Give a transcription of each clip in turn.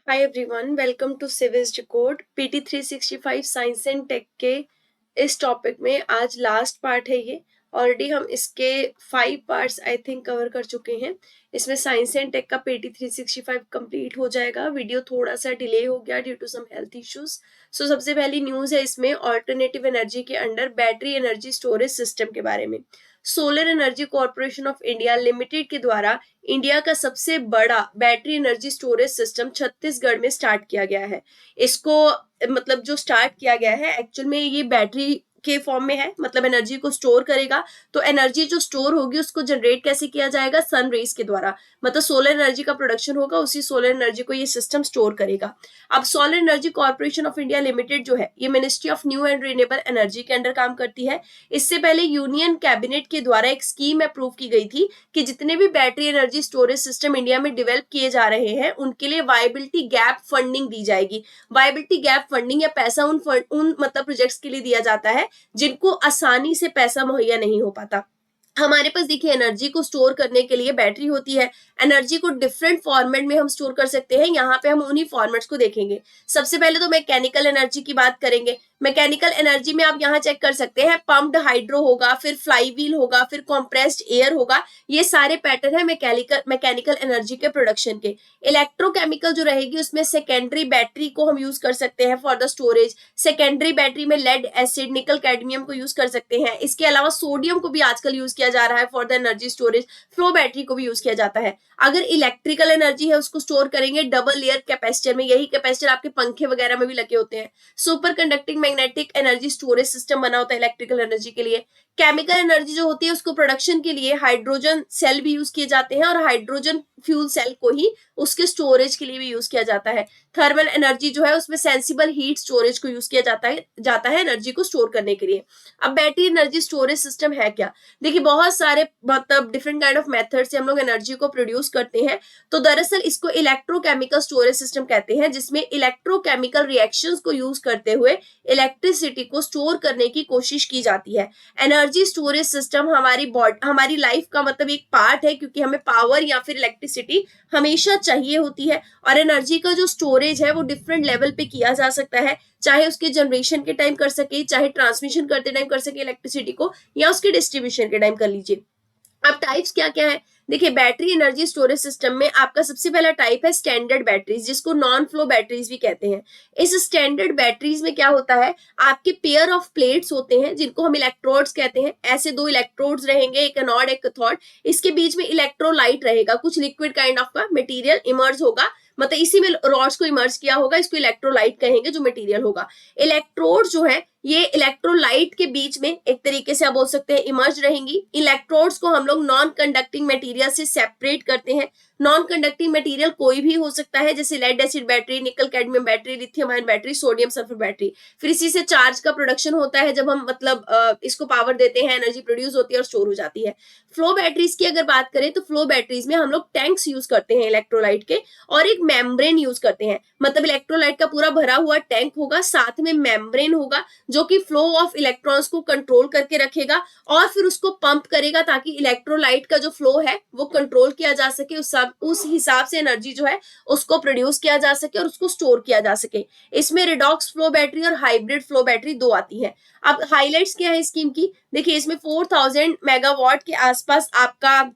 Hi everyone, welcome to civils decode PT 365 science and tech के इस topic में आज लास्ट पार्ट है। ये ऑलरेडी हम इसके 5 पार्ट्स आई थिंक कवर कर चुके हैं। इसमें साइंस एंड टेक का पीटी 365 कंप्लीट हो जाएगा। वीडियो थोड़ा सा डिले हो गया due to some health issues. So सबसे पहली न्यूज है इसमें ऑल्टरनेटिव एनर्जी के under battery energy storage system के बारे में। Solar energy corporation of India limited के द्वारा इंडिया का सबसे बड़ा battery energy storage system Chhattisgarh में स्टार्ट किया गया है। इसको मतलब जो स्टार्ट किया गया है एक्चुअल में ये बैटरी के फॉर्म में है, मतलब एनर्जी को स्टोर करेगा। तो एनर्जी जो स्टोर होगी उसको जनरेट कैसे किया जाएगा? सन रेज के द्वारा, मतलब सोलर एनर्जी का प्रोडक्शन होगा, उसी सोलर एनर्जी को ये सिस्टम स्टोर करेगा। अब solar energy corporation of India limited जो है ये ministry of new and renewable energy के अंडर काम करती है। इससे पहले यूनियन कैबिनेट के द्वारा एक स्कीम अप्रूव की गई थी कि जितने भी battery energy storage system India में डेवलप किए जा रहे हैं उनके लिए वायबिलिटी गैप फंडिंग दी जाएगी। वायबिलिटी गैप फंडिंग या पैसा उन मतलब प्रोजेक्ट्स के लिए दिया जाता है जिनको आसानी से पैसा मुहैया नहीं हो पाता। हमारे पास देखिए एनर्जी को स्टोर करने के लिए बैटरी होती है। एनर्जी को डिफरेंट फॉर्मेट में हम स्टोर कर सकते हैं। यहाँ पे हम उन्हीं फॉर्मेट्स को देखेंगे। सबसे पहले तो मैकेनिकल एनर्जी की बात करेंगे। मैकेनिकल एनर्जी में आप यहाँ चेक कर सकते हैं, पंप्ड हाइड्रो होगा, फिर फ्लाईव्हील होगा, फिर कॉम्प्रेस्ड एयर होगा। ये सारे पैटर्न है मैकेनिकल एनर्जी के प्रोडक्शन के। इलेक्ट्रोकेमिकल जो रहेगी उसमें सेकेंडरी बैटरी को हम यूज कर सकते हैं for the storage. Secondary battery में लेड एसिड, निकल, कैडमियम को यूज कर सकते हैं। इसके अलावा सोडियम को भी आजकल यूज किया जा रहा है for the energy storage. Flow battery को भी यूज किया जाता है। अगर इलेक्ट्रिकल एनर्जी है उसको स्टोर करेंगे डबल लेयर कैपेसिटर में। यही कैपेसिटर आपके पंखे वगैरह में भी लगे होते हैं। Super conducting magnetic energy storage system बना होता है इलेक्ट्रिकल एनर्जी के लिए। केमिकल एनर्जी जो होती है उसको प्रोडक्शन के लिए हाइड्रोजन सेल भी यूज किए जाते हैं और हाइड्रोजन फ्यूल सेल को ही उसके स्टोरेज के लिए भी यूज किया जाता है। थर्मल एनर्जी जो है उसमें सेंसिबल हीट स्टोरेज को यूज किया जाता है एनर्जी को स्टोर करने के लिए। अब बैटरी एनर्जी स्टोरेज सिस्टम है क्या? देखिए बहुत सारे मतलब डिफरेंट काइंड ऑफ मेथड से हम लोग एनर्जी को प्रोड्यूस करते हैं। तो दरअसल इसको इलेक्ट्रोकेमिकल स्टोरेज सिस्टम कहते हैं, जिसमें इलेक्ट्रोकेमिकल रिएक्शंस को यूज करते हुए इलेक्ट्रिसिटी को स्टोर करने की कोशिश की जाती है। एनर्जी स्टोरेज सिस्टम हमारी लाइफ का मतलब एक पार्ट है, क्योंकि हमें पावर या फिर इलेक्ट्रिसिटी हमेशा चाहिए होती है। और एनर्जी का जो स्टोरेज है वो डिफरेंट लेवल पे किया जा सकता है, चाहे उसके जनरेशन के टाइम कर सके, चाहे ट्रांसमिशन करते टाइम कर सके इलेक्ट्रिसिटी को, या उसके डिस्ट्रीब्यूशन के टाइम कर लीजिए। अब टाइप्स क्या क्या है? देखिए बैटरी एनर्जी स्टोरेज सिस्टम में आपका सबसे पहला टाइप है स्टैंडर्ड बैटरीज, जिसको नॉन फ्लो बैटरीज भी कहते हैं। इस स्टैंडर्ड बैटरीज में क्या होता है, आपके पेयर ऑफ प्लेट्स होते हैं जिनको हम इलेक्ट्रोड्स कहते हैं। ऐसे दो इलेक्ट्रोड्स रहेंगे, एक एनोड एक कैथोड। इसके बीच में इलेक्ट्रोलाइट रहेगा, कुछ लिक्विड काइंड ऑफ का मटेरियल इमर्ज होगा, मतलब इसी में रॉड्स को इमर्ज किया होगा, इसको इलेक्ट्रोलाइट कहेंगे जो मटेरियल होगा। इलेक्ट्रोड जो है ये इलेक्ट्रोलाइट के बीच में एक तरीके से आप बोल सकते हैं इमर्ज रहेंगी। इलेक्ट्रोड्स को हम लोग नॉन कंडक्टिंग मटेरियल से सेपरेट करते हैं। नॉन कंडक्टिंग मटेरियल कोई भी हो सकता है, जैसे lead acid battery, nickel cadmium battery, lithium ion battery, sodium sulphur battery. फिर इसी से चार्ज का प्रोडक्शन होता है, जब हम मतलब इसको पावर देते हैं, एनर्जी प्रोड्यूस होती है और स्टोर हो जाती है। फ्लो बैटरीज की अगर बात करें तो फ्लो बैटरीज में हम लोग टैंक्स यूज करते हैं इलेक्ट्रोलाइट के, और एक मेम्ब्रेन यूज करते हैं। मतलब इलेक्ट्रोलाइट का पूरा भरा हुआ टैंक होगा, साथ में मेम्ब्रेन होगा जो कि फ्लो ऑफ इलेक्ट्रॉन्स को कंट्रोल करके रखेगा और फिर उसको पंप करेगा, ताकि इलेक्ट्रोलाइट का जो फ्लो है वो कंट्रोल किया जा सके, उस हिसाब से एनर्जी जो है उसको प्रोड्यूस किया जा सके और उसको स्टोर किया जा सके। इसमें रिडॉक्स फ्लो बैटरी और हाइब्रिड फ्लो बैटरी दो आती है। अब हाइलाइट्स क्या है स्कीम की? देखिए इसमें 4000 मेगावाट के आसपास आपका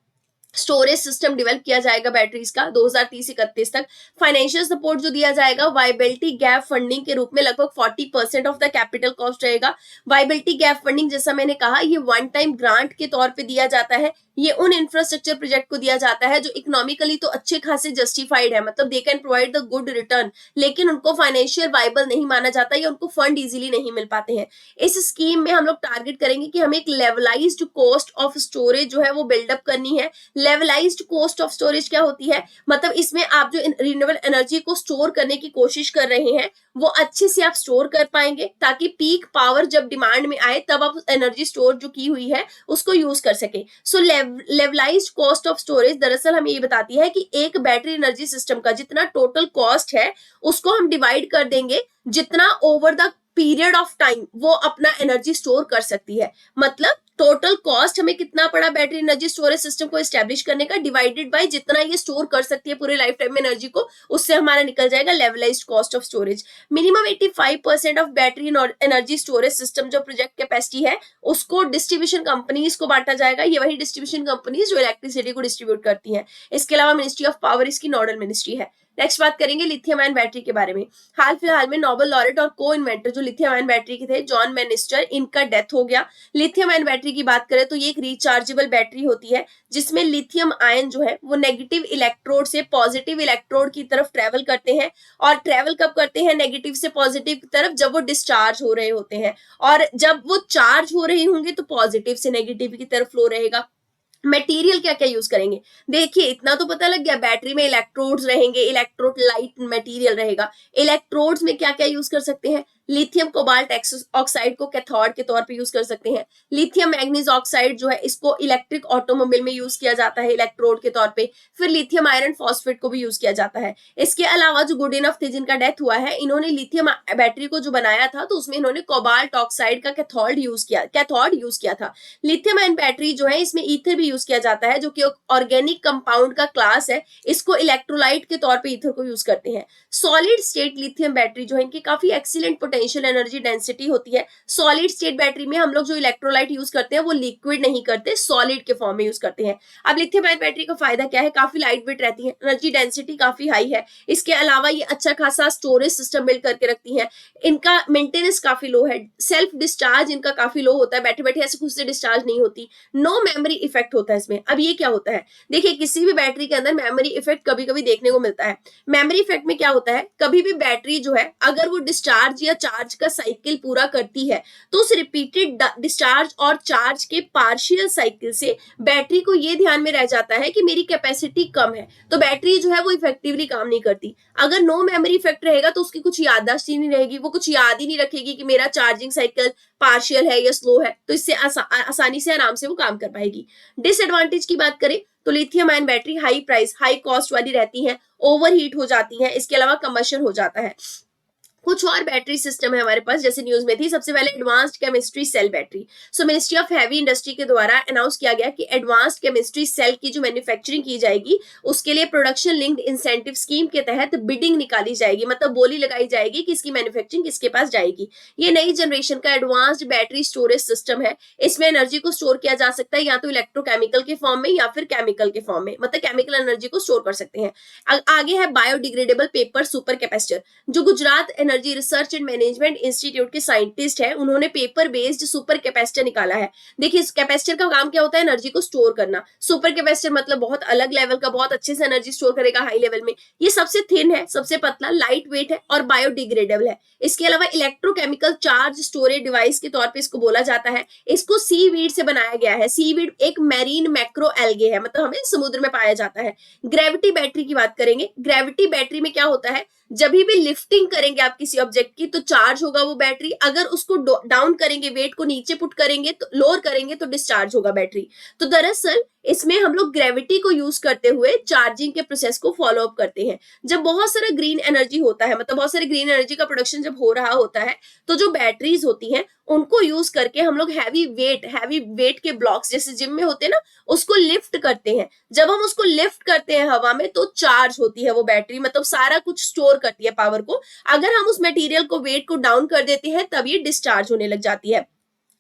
स्टोरेज सिस्टम डेवलप किया जाएगा बैटरीज का 2030-31 तक। फाइनेंशियल सपोर्ट जो दिया जाएगा वायबिलिटी गैप फंडिंग के रूप में लगभग 40% ऑफ द कैपिटल कॉस्ट रहेगा। वायबिलिटी गैप फंडिंग जैसा मैंने कहा ये वन टाइम ग्रांट के तौर पे दिया जाता है। ये उन इंफ्रास्ट्रक्चर प्रोजेक्ट को दिया जाता है जो इकोनॉमिकली तो अच्छे खासे जस्टिफाइड है, मतलब they can provide the good return, लेकिन उनको फाइनेंशियल वाइबल नहीं माना जाता या उनको फंड इजीली नहीं मिल पाते हैं। इस स्कीम में हम लोग टारगेट करेंगे कि हमें एक लेवलाइज्ड कॉस्ट ऑफ स्टोरेज जो है वो बिल्डअप करनी है। लेवलाइज्ड कॉस्ट ऑफ स्टोरेज क्या होती है? मतलब इसमें आप जो रिन्यूएबल एनर्जी को स्टोर करने की कोशिश कर रहे हैं वो अच्छे से आप स्टोर कर पाएंगे, ताकि पीक पावर जब डिमांड में आए तब आप एनर्जी स्टोर जो की हुई है उसको यूज कर सके। सो लेवलाइज्ड कॉस्ट ऑफ स्टोरेज दरअसल हमें ये बताती है कि एक बैटरी एनर्जी सिस्टम का जितना टोटल कॉस्ट है उसको हम डिवाइड कर देंगे जितना over the period of time वो अपना एनर्जी स्टोर कर सकती है। मतलब टोटल कॉस्ट हमें कितना पड़ा बैटरी एनर्जी स्टोरेज सिस्टम को एस्टेब्लिश करने का, डिवाइडेड बाय जितना ये स्टोर कर सकती है पूरे लाइफ टाइम में एनर्जी को, उससे हमारा निकल जाएगा levelized cost of storage. Minimum 85% of battery energy storage system जो प्रोजेक्ट कैपेसिटी है उसको डिस्ट्रीब्यूशन कंपनीज को बांटा जाएगा। ये वही डिस्ट्रीब्यूशन कंपनीज जो इलेक्ट्रिसिटी को डिस्ट्रीब्यूट करती हैं। इसके अलावा मिनिस्ट्री ऑफ पावर इसकी नोडल मिनिस्ट्री है। नेक्स्ट बात करेंगे लिथियम आयन बैटरी के बारे में। हाल फिलहाल में नोबेल लॉरेट और को इन्वेंटर जो लिथियम आयन बैटरी के थे, जॉन मैनिस्टर, इनका डेथ हो गया। लिथियम आयन बैटरी की बात करें तो ये एक रिचार्जेबल बैटरी होती है जिसमें लिथियम आयन जो है वो नेगेटिव इलेक्ट्रोड से पॉजिटिव इलेक्ट्रोड की तरफ ट्रेवल करते हैं। और ट्रेवल कब करते हैं नेगेटिव से पॉजिटिव की तरफ? जब वो डिस्चार्ज हो रहे होते हैं। और जब वो चार्ज हो रहे होंगे तो पॉजिटिव से नेगेटिव की तरफ फ्लो रहेगा। मटेरियल क्या क्या यूज करेंगे? देखिए इतना तो पता लग गया, बैटरी में इलेक्ट्रोड्स रहेंगे, इलेक्ट्रोड लाइट मटेरियल रहेगा। इलेक्ट्रोड्स में क्या क्या यूज कर सकते हैं? लिथियम कोबाल्ट ऑक्साइड को कैथोड के तौर पे यूज कर सकते हैं। लिथियम मैग्नीज ऑक्साइड जो है इसको इलेक्ट्रिक ऑटोमोबाइल में यूज किया जाता है इलेक्ट्रोड के तौर पे। फिर लिथियम आयरन फॉस्फेट को भी यूज किया जाता है। इसके अलावा जो गुडिनफ थे जिनका डेथ हुआ है, इन्होंने लिथियम बैटरी को जो बनाया था तो उसमें इन्होंने कोबाल्ट ऑक्साइड का कैथोड यूज किया था। लिथियम आयन बैटरी जो है इसमें ईथर भी यूज किया जाता है जो कि ऑर्गेनिक कंपाउंड का क्लास है। इसको इलेक्ट्रोलाइट के तौर पे ईथर को यूज करते हैं। सॉलिड स्टेट लिथियम बैटरी जो है इनकी काफी एक्सीलेंट पोटेंशियल एनर्जी डेंसिटी होती है। सॉलिड स्टेट बैटरी में हम लोग जो इलेक्ट्रोलाइट यूज करते हैं वो लिक्विड नहीं करते, सॉलिड के फॉर्म में यूज करते हैं। अब लिथियम आयन बैटरी का फायदा क्या है? काफी लाइट वेट रहती है, एनर्जी डेंसिटी काफी हाई है। इसके अलावा ये अच्छा खासा स्टोरेज सिस्टम बिल्ड करके रखती है। इनका मेंटेनेंस काफी लो है, सेल्फ डिस्चार्ज इनका काफी लो होता है, बैठे बैठे ऐसे खुद से डिस्चार्ज नहीं होती। नो मेमोरी इफेक्ट होता है इसमें। अब ये क्या होता है? देखिए किसी भी बैटरी के अंदर मेमोरी इफेक्ट कभी कभी देखने को मिलता है। मेमोरी इफेक्ट में क्या होता है? कभी भी बैटरी जो है अगर वो डिस्चार्ज या चार्ज का साइकिल पूरा करती है तो उस रिपीटेड डिस्चार्ज और चार्ज के पार्शियल साइकिल से बैटरी को ये ध्यान में रह जाता है कि मेरी कैपेसिटी कम है, तो बैटरी जो है वो इफेक्टिवली काम नहीं करती। अगर नो मेमोरी इफेक्ट रहेगा तो उसकी कुछ याददाश्त ही नहीं रहेगी, वो कुछ याद ही नहीं रखेगी कि मेरा चार्जिंग साइकिल पार्शियल है या स्लो है, तो इससे आसानी से आराम से वो काम कर पाएगी। डिसएडवांटेज की बात करें तो lithium ion battery high price high cost वाली रहती है, ओवरहीट हो जाती है, इसके अलावा कंबशन हो जाता है। कुछ और बैटरी सिस्टम है हमारे पास जैसे न्यूज में थी। सबसे पहले advanced chemistry cell battery. So ministry of heavy industry के द्वारा अनाउंस किया गया कि एडवांस्ड केमिस्ट्री सेल की जो मैन्युफैक्चरिंग की जाएगी उसके लिए प्रोडक्शन लिंक्ड इंसेंटिव स्कीम के तहत बिडिंग निकाली जाएगी, मतलब बोली लगाई जाएगी कि इसकी मैन्युफैक्चरिंग किसके पास जाएगी। ये नई जनरेशन का एडवांस्ड बैटरी स्टोरेज सिस्टम है। इसमें एनर्जी को स्टोर किया जा सकता है या तो इलेक्ट्रोकेमिकल के फॉर्म में या फिर केमिकल के फॉर्म में, मतलब केमिकल एनर्जी को स्टोर कर सकते हैं। आगे है बायोडिग्रेडेबल पेपर सुपर कैपेसिटर। जो Gujarat energy research and management institute के साइंटिस्ट हैं, उन्होंने पेपर बेस्ड सुपर कैपेसिटर निकाला है। देखिए इस कैपेसिटर का काम क्या होता है? एनर्जी को स्टोर करना। सुपर कैपेसिटर मतलब बहुत अलग लेवल का, बहुत अच्छे से एनर्जी स्टोर करेगा हाई लेवल में। ये सबसे थिन है, सबसे पतला, लाइट वेट है और बायोडिग्रेडेबल है। इसके अलावा इलेक्ट्रोकेमिकल चार्ज स्टोरेज डिवाइस के तौर पर इसको बोला जाता है। इसको सीवीड से बनाया गया है। सीवीड एक मैरीन मैक्रो एल्गे है, मतलब हमें समुद्र में पाया जाता है। ग्रेविटी बैटरी की बात करेंगे। ग्रेविटी बैटरी में क्या होता है? जब भी लिफ्टिंग करेंगे आप किसी ऑब्जेक्ट की तो चार्ज होगा वो बैटरी, अगर उसको डाउन करेंगे, वेट को नीचे पुट करेंगे तो लोअर करेंगे तो डिस्चार्ज होगा बैटरी। तो दरअसल इसमें हम लोग ग्रेविटी को यूज करते हुए चार्जिंग के प्रोसेस को फॉलो अप करते हैं। जब बहुत सारा ग्रीन एनर्जी होता है, मतलब बहुत सारी ग्रीन एनर्जी का प्रोडक्शन जब हो रहा होता है तो जो बैटरीज होती हैं उनको यूज करके हम लोग हैवी वेट के ब्लॉक्स जैसे जिम में होते हैं ना, उसको लिफ्ट करते हैं। जब हम उसको लिफ्ट करते हैं हवा में तो चार्ज होती है वो बैटरी, मतलब सारा कुछ स्टोर करती है पावर को। अगर हम उस मटेरियल को वेट को डाउन कर देते हैं तब ये डिस्चार्ज होने लग जाती है।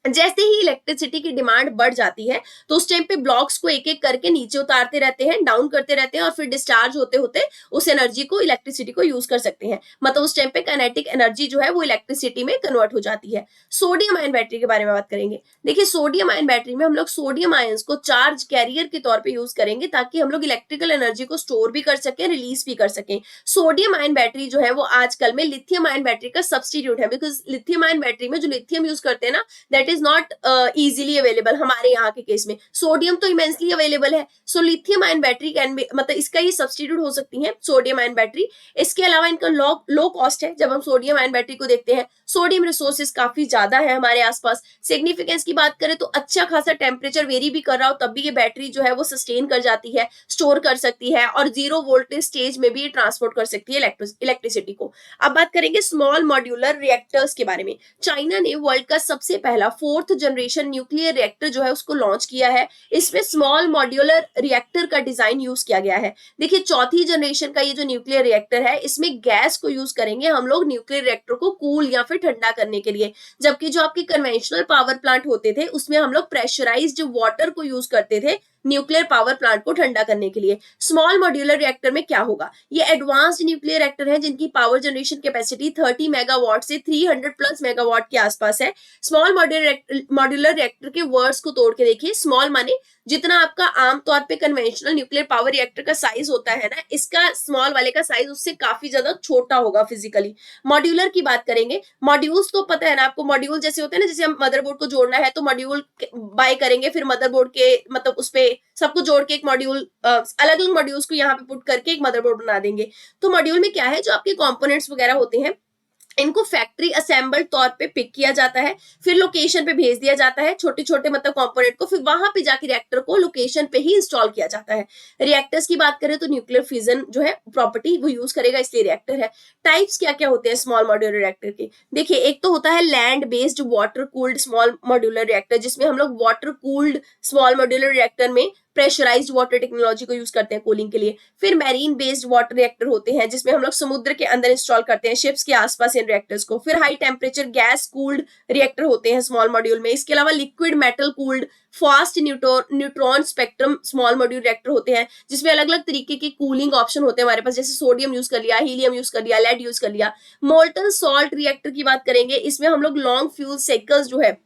जैसे ही इलेक्ट्रिसिटी की डिमांड बढ़ जाती है तो उस टाइम पे ब्लॉक्स को एक एक करके नीचे उतारते रहते हैं, डाउन करते रहते हैं और फिर डिस्चार्ज होते होते उस एनर्जी को, इलेक्ट्रिसिटी को यूज कर सकते हैं। मतलब उस टाइम पे काइनेटिक एनर्जी जो है वो इलेक्ट्रिसिटी में कन्वर्ट हो जाती है। सोडियम आयन बैटरी के बारे में बात करेंगे। देखिए सोडियम आयन बैटरी में हम लोग सोडियम आयंस को चार्ज कैरियर के तौर पर यूज करेंगे ताकि हम लोग इलेक्ट्रिकल एनर्जी को स्टोर भी कर सकें, रिलीज भी कर सकें। सोडियम आयन बैटरी जो है वो आजकल में लिथियम आयन बैटरी का सब्सटीट्यूट है, बिकॉज लिथियम आयन बैटरी में जो लिथियम यूज करते हैं ना, that is not easily available. हमारे यहाँ के केस में सोडियम तो इमेंसली अवेलेबल है। So lithium ion battery can be, मतलब इसका ये सब्स्टिट्यूट हो सकती है सोडियम आयन बैटरी। इसके अलावा इनका लो कॉस्ट है। जब हम सोडियम आयन बैटरी को देखते हैं, सोडियम रिसोर्सेज काफी ज्यादा है हमारे आसपास। सिग्निफिकेंस की बात करें तो अच्छा खासा टेम्परेचर वेरी भी कर रहा हो तब भी ये बैटरी जो है वो सस्टेन कर जाती है, स्टोर कर सकती है और 0 वोल्टेज स्टेज में भी ये ट्रांसपोर्ट कर सकती है इलेक्ट्रिसिटी को। अब बात करेंगे स्मॉल मॉड्यूलर रिएक्टर्स के बारे में। चाइना ने वर्ल्ड का सबसे पहला 4th जनरेशन न्यूक्लियर रिएक्टर जो है उसको लॉन्च किया है। इसमें स्मॉल मॉड्यूलर रिएक्टर का डिजाइन यूज किया गया है। देखिए चौथी जनरेशन का ये जो न्यूक्लियर रिएक्टर है इसमें गैस को यूज करेंगे हम लोग न्यूक्लियर रिएक्टर को कूल या फिर ठंडा करने के लिए, जबकि जो आपके कन्वेंशनल पावर प्लांट होते थे उसमें हम लोग प्रेशराइज्ड वाटर को यूज करते थे न्यूक्लियर पावर प्लांट को ठंडा करने के लिए। स्मॉल मॉड्यूलर रिएक्टर में क्या होगा, ये एडवांस्ड न्यूक्लियर रिएक्टर है जिनकी पावर जनरेशन कैपेसिटी 30 मेगावाट से 300 प्लस मेगावाट के आसपास है। स्मॉल मॉड्यूलर रिएक्टर के वर्ड्स को तोड़ के देखिए, स्मॉल माने जितना आपका आमतौर पे कन्वेंशनल न्यूक्लियर पावर रिएक्टर का साइज होता है ना, इसका स्मॉल वाले का साइज उससे काफी ज्यादा छोटा होगा फिजिकली। मॉड्यूलर की बात करेंगे, मॉड्यूल्स तो पता है ना आपको, मॉड्यूल जैसे होते हैं ना, जैसे हम मदरबोर्ड को जोड़ना है तो मॉड्यूल बाय करेंगे, फिर मदरबोर्ड के मतलब उसपे सबको जोड़ के एक मॉड्यूल, अलग अलग मॉड्यूल्स को यहाँ पे पुट करके एक मदरबोर्ड बना देंगे। तो मॉड्यूल में क्या है, जो आपके कंपोनेंट्स वगैरह होते हैं इनको फैक्ट्री असेंबल्ड तौर पे पिक किया जाता है, फिर लोकेशन पे भेज दिया जाता है छोटे छोटे मतलब कंपोनेंट को, फिर वहां पे जाके रिएक्टर को लोकेशन पे ही इंस्टॉल किया जाता है। रिएक्टर्स की बात करें तो न्यूक्लियर फिजन जो है प्रॉपर्टी वो यूज करेगा, इसलिए रिएक्टर है। टाइप्स क्या क्या होते हैं स्मॉल मॉड्यूलर रिएक्टर के, देखिए एक तो होता है land based water cooled small modular reactor, जिसमें हम लोग water cooled small modular reactor में प्रेशराइज्ड वाटर टेक्नोलॉजी को यूज करते हैं कूलिंग के लिए। फिर मैरीन बेस्ड वाटर रिएक्टर होते हैं जिसमें हम लोग समुद्र के अंदर इंस्टॉल करते हैं शिप्स के आसपास इन रिएक्टर्स को। फिर high temperature gas cooled reactor होते हैं स्मॉल मॉड्यूल में। इसके अलावा liquid metal cooled fast neutron spectrum small module reactor होते हैं, जिसमें अलग अलग तरीके के कूलिंग ऑप्शन होते हैं हमारे पास, जैसे सोडियम यूज कर लिया, हीलियम यूज कर लिया, लेड यूज कर लिया। मोल्टन सॉल्ट रिएक्टर की बात करेंगे, इसमें हम लोग लॉन्ग फ्यूल साइकिल्स जो है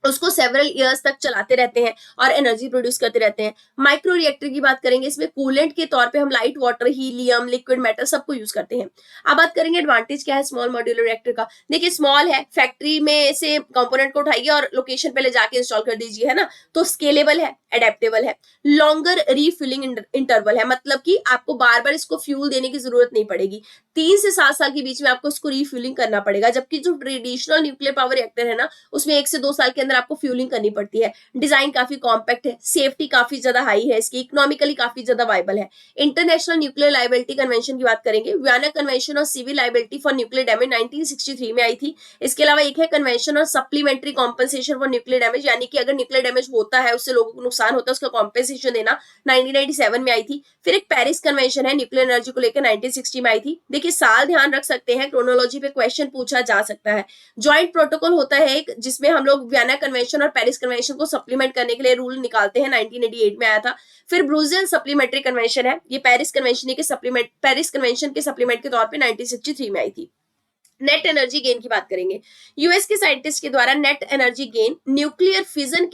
उसको सेवरल इयर्स तक चलाते रहते हैं और एनर्जी प्रोड्यूस करते रहते हैं। माइक्रो रिएक्टर की बात करेंगे, इसमें कूलेंट के तौर पे हम light water, helium, liquid metal सबको यूज करते हैं। अब बात करेंगे एडवांटेज क्या है स्मॉल मॉड्यूलर रिएक्टर का। देखिए स्मॉल है, फैक्ट्री में से कंपोनेंट को उठाइए और लोकेशन पे ले जाके इंस्टॉल कर दीजिए, है ना, तो स्केलेबल है, एडेप्टेबल है। लॉन्गर रीफिलिंग इंटरवल है, मतलब कि आपको बार बार इसको फ्यूल देने की जरूरत नहीं पड़ेगी, 3 से 7 साल के बीच में आपको इसको रीफ्यूलिंग करना पड़ेगा, जबकि जो ट्रेडिशनल न्यूक्लियर पावर रिएक्टर है ना उसमें 1 से 2 साल के अंदर आपको फ्यूलिंग करनी पड़ती है। डिजाइन काफी कॉम्पैक्ट है, सेफ्टी काफी ज्यादा हाई है इसकी, इकोनॉमिकली काफी ज्यादा वाइबल है। इंटरनेशनल न्यूक्लियर लायबिलिटी कन्वेंशन की बात करेंगे, वियना कन्वेंशन और civil liability for nuclear damage 1963 में आई थी। इसके अलावा एक है कन्वेंशन और supplementary compensation for nuclear damage, यानी कि अगर न्यूक्लियर डैमेज होता है उससे लोगों को नुकसान होता है उसका कॉम्पनसेशन देना, 1997 में आई थी। फिर एक पेरिस कन्वेंशन है न्यूक्लियर एनर्जी को लेकर, 1960 में आई थी। देखिए साल ध्यान रख सकते हैं, क्रोनोलॉजी पे क्वेश्चन पूछा जा सकता है। ज्वाइंट प्रोटोकॉल होता है एक, जिसमें हम लोग वियना कन्वेंशन और पेरिस कन्वेंशन को सप्लीमेंट करने के लिए रूल निकालते हैं, 1988 में आया था। फिर ब्रुसेल सप्लीमेंट्री कन्वेंशन है, ये पेरिस कन्वेंशन के सप्लीमेंट के तौर पे 1963 में आई थी। नेट एनर्जी गेन की बात करेंगे, यूएस के साइंटिस्ट के द्वारा net energy gain nuclear fusion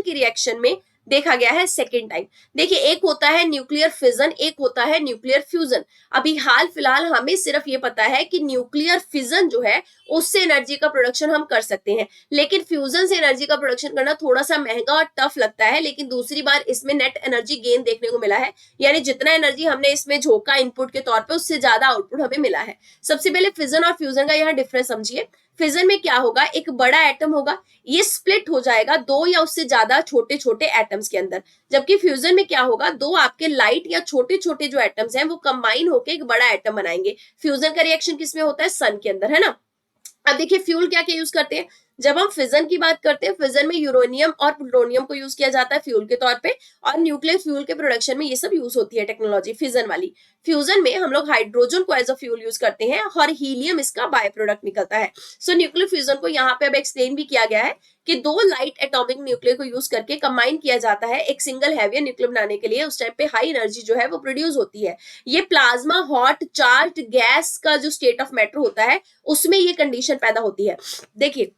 के रिएक्शन में देखा गया है सेकेंड टाइम। देखिए एक होता है न्यूक्लियर फिजन, एक होता है न्यूक्लियर फ्यूजन। अभी हाल फिलहाल हमें सिर्फ ये पता है कि न्यूक्लियर फिजन जो है उससे एनर्जी का प्रोडक्शन हम कर सकते हैं, लेकिन फ्यूजन से एनर्जी का प्रोडक्शन करना थोड़ा सा महंगा और टफ लगता है। लेकिन दूसरी बार इसमें नेट एनर्जी गेन देखने को मिला है, यानी जितना एनर्जी हमने इसमें झोंका इनपुट के तौर पर उससे ज्यादा आउटपुट हमें मिला है। सबसे पहले फिजन और फ्यूजन का यहाँ डिफरेंस समझिए। फिजन में क्या होगा, एक बड़ा एटम होगा, ये स्प्लिट हो जाएगा 2 या उससे ज्यादा छोटे छोटे एटम्स के अंदर, जबकि फ्यूजन में क्या होगा, 2 आपके लाइट या छोटे छोटे जो एटम्स हैं वो कंबाइन होकर एक बड़ा एटम बनाएंगे। फ्यूजन का रिएक्शन किसमें होता है, सन के अंदर, है ना। अब देखिए फ्यूल क्या क्या यूज करते हैं, जब हम फिजन की बात करते हैं फिजन में यूरेनियम और प्लूटोनियम को यूज किया जाता है फ्यूल के तौर पे, और न्यूक्लियर फ्यूल के प्रोडक्शन में ये सब यूज होती है टेक्नोलॉजी फिजन वाली। फ्यूजन में हम लोग हाइड्रोजन को एज अ फ्यूल यूज करते हैं और हीलियम इसका बाय प्रोडक्ट निकलता है। सो न्यूक्लियर फ्यूजन को यहाँ पे अब एक्सप्लेन भी किया गया है कि 2 लाइट एटॉमिक न्यूक्लियर को यूज करके कंबाइन किया जाता है एक सिंगल हैवियर न्यूक्लियर बनाने के लिए। उस टाइम पे हाई एनर्जी जो है वो प्रोड्यूस होती है। ये प्लाज्मा हॉट चार्ज गैस का जो स्टेट ऑफ मैटर होता है उसमें ये कंडीशन पैदा होती है। देखिए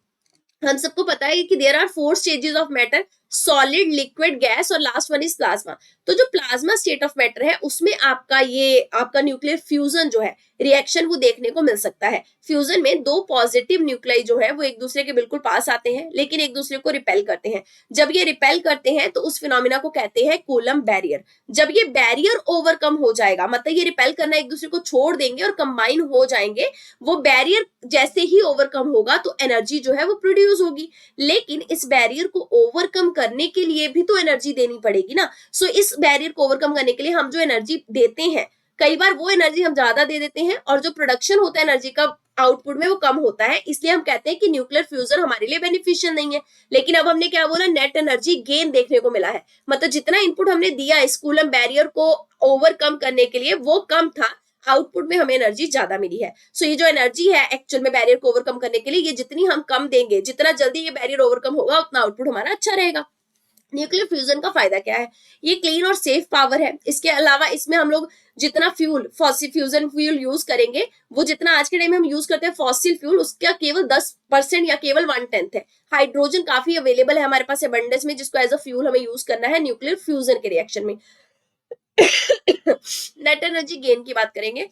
हम सबको पता है कि there are 4 stages of matter, solid, liquid, gas और लास्ट वन इज प्लाज्मा। तो जो प्लाज्मा स्टेट ऑफ मैटर है उसमें आपका न्यूक्लियर फ्यूजन जो है रिएक्शन वो देखने को मिल सकता है। फ्यूजन में 2 पॉजिटिव न्यूक्लियाई जो है वो एक दूसरे के बिल्कुल पास आते हैं लेकिन एक दूसरे को रिपेल करते हैं। जब ये रिपेल करते हैं तो उस फिनोमिना को कहते हैं कूलम बैरियर। जब ये बैरियर ओवरकम हो जाएगा, मतलब ये रिपेल करना एक दूसरे को छोड़ देंगे और कंबाइन हो जाएंगे, वो बैरियर जैसे ही ओवरकम होगा तो एनर्जी जो है वो प्रोड्यूस होगी। लेकिन इस बैरियर को ओवरकम करने के लिए भी तो एनर्जी देनी पड़ेगी ना। सो इस बैरियर को ओवरकम करने के लिए हम जो एनर्जी देते हैं, कई बार वो एनर्जी हम ज्यादा दे देते हैं और जो प्रोडक्शन होता है एनर्जी का आउटपुट में वो कम होता है, इसलिए हम कहते हैं कि न्यूक्लियर फ्यूजन हमारे लिए बेनिफिशियल नहीं है। लेकिन अब हमने क्या बोला, नेट एनर्जी गेन देखने को मिला है, मतलब जितना इनपुट हमने दिया इस कूलम बैरियर को ओवरकम करने के लिए वो कम था, आउटपुट में हमें एनर्जी ज्यादा मिली है। सो ये जो एनर्जी है एक्चुअल में बैरियर को ओवरकम करने के लिए, ये जितनी हम कम देंगे, जितना जल्दी ये बैरियर ओवरकम होगा, उतना आउटपुट हमारा अच्छा रहेगा। न्यूक्लियर फ्यूजन का फायदा क्या है, ये क्लीन और सेफ पावर है। इसके अलावा इसमें हम लोग जितना fuel fossil fusion fuel use करेंगे, वो जितना आज के टाइम में हम यूज करते हैं फॉसिल फ्यूल, उसका केवल 10% या केवल 1/10 है। हाइड्रोजन काफी अवेलेबल है हमारे पास एबंडेंस में, जिसको एज अ फ्यूल हमें यूज करना है न्यूक्लियर फ्यूजन के रिएक्शन में। नेट एनर्जी गेन की बात करेंगे।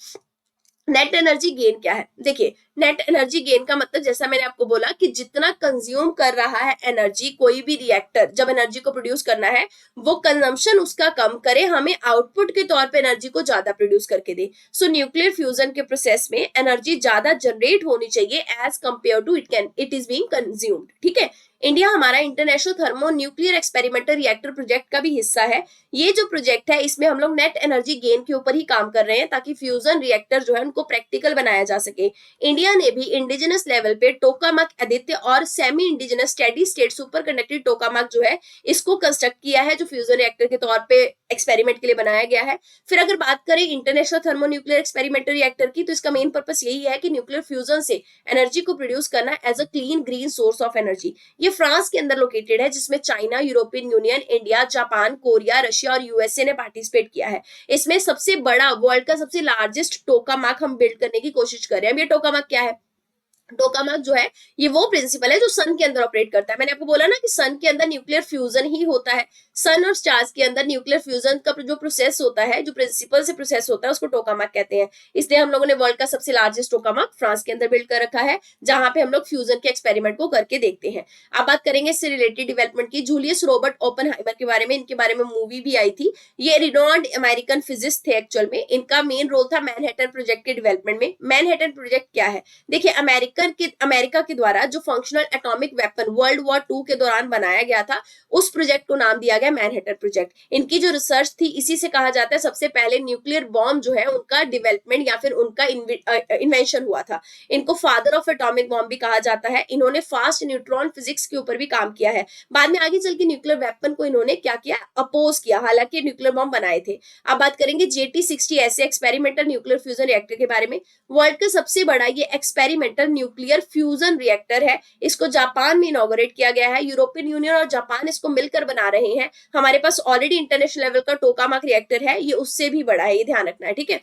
नेट एनर्जी गेन क्या है, देखिए नेट एनर्जी गेन का मतलब जैसा मैंने आपको बोला कि जितना कंज्यूम कर रहा है एनर्जी कोई भी रिएक्टर, जब एनर्जी को प्रोड्यूस करना है, वो कंजम्पशन उसका कम करे, हमें आउटपुट के तौर पे एनर्जी को ज्यादा प्रोड्यूस करके दे। सो न्यूक्लियर फ्यूजन के प्रोसेस में एनर्जी ज्यादा जनरेट होनी चाहिए as compare to it is being consumed. ठीक है, इंडिया हमारा international thermo nuclear experimental reactor project का भी हिस्सा है। ये जो प्रोजेक्ट है इसमें हम लोग नेट एनर्जी गेन के ऊपर ही काम कर रहे हैं, ताकि फ्यूजन रिएक्टर जो है उनको प्रैक्टिकल बनाया जा सके। इंडिया ने भी इंडिजिनस लेवल पे टोकामक आदित्य और semi indigenous steady state super conductive tokamak जो है इसको कंस्ट्रक्ट किया है, जो फ्यूजन रिएक्टर के तौर पे एक्सपेरिमेंट के लिए बनाया गया है। फिर अगर बात करें international thermo nuclear experimental reactor की, तो इसका मेन पर्पस यही है कि न्यूक्लियर फ्यूजन से एनर्जी को प्रोड्यूस करना as a clean green source of energy. ये फ्रांस के अंदर लोकेटेड है, जिसमें China, European Union, India, Japan, Korea, Russia और यूएसए ने पार्टिसिपेट किया है। इसमें सबसे बड़ा वर्ल्ड का सबसे लार्जेस्ट टोकामक हम बिल्ड करने की कोशिश कर रहे हैं। अब ये टोकामक क्या है, टोकामक जो है ये वो प्रिंसिपल है जो सन के अंदर ऑपरेट करता है। मैंने आपको बोला ना कि सन के अंदर न्यूक्लियर फ्यूजन ही होता है, सन और स्टार्स के अंदर न्यूक्लियर फ्यूजन का जो प्रोसेस होता है, जो प्रिंसिपल से प्रोसेस होता है, उसको टोकामक कहते हैं। इसलिए हम लोगों ने वर्ल्ड का सबसे लार्जेस्ट टोकामक फ्रांस के अंदर बिल्ड कर रखा है, जहां पे हम लोग फ्यूजन के एक्सपेरिमेंट को करके देखते हैं। अब बात करेंगे इससे रिलेटेड डेवलपमेंट की। जूलियस रॉबर्ट ओपेनहाइमर के बारे में, इनके बारे में मूवी भी आई थी। ये रिनोन्ड अमेरिकन फिजिस्ट थे एक्चुअल में। इनका मेन रोल था मैनहट्टन प्रोजेक्ट के डेवलपमेंट में। मैनहट्टन प्रोजेक्ट क्या है, देखिए अमेरिका के द्वारा जो functional atomic weapon world war 2 के दौरान बनाया गया था, उस प्रोजेक्ट को नाम दिया गया मैनहट्टन प्रोजेक्ट। इनकी जो रिसर्च थी, इसी से कहा जाता है सबसे पहले न्यूक्लियर बॉम्ब जो है उनका डेवलपमेंट या फिर उनका इन्वेंशन हुआ था। इनको फादर ऑफ एटॉमिक बॉम्ब भी कहा जाता है। इन्होंने फास्ट न्यूट्रॉन फिजिक्स के ऊपर भी काम किया है। बाद में आगे चल के न्यूक्लियर वेपन को इन्होंने क्या किया, अपोज किया, हालांकि न्यूक्लियर बॉम्ब बनाए थे। अब बात करेंगे JT60 ऐसे एक्सपेरिमेंटल न्यूक्लियर फ्यूजन रिएक्टर के बारे में। वर्ल्ड का सबसे बड़ा ये एक्सपेरिमेंटल न्यूक्लियर फ्यूजन रिएक्टर है। इसको जापान में इनॉग्रेट किया गया है। यूरोपियन यूनियन और जापान इसको मिलकर बना रहे हैं। हमारे पास ऑलरेडी इंटरनेशनल लेवल का टोकामक रिएक्टर है, ये उससे भी बड़ा है, ये ध्यान रखना है। ठीक है,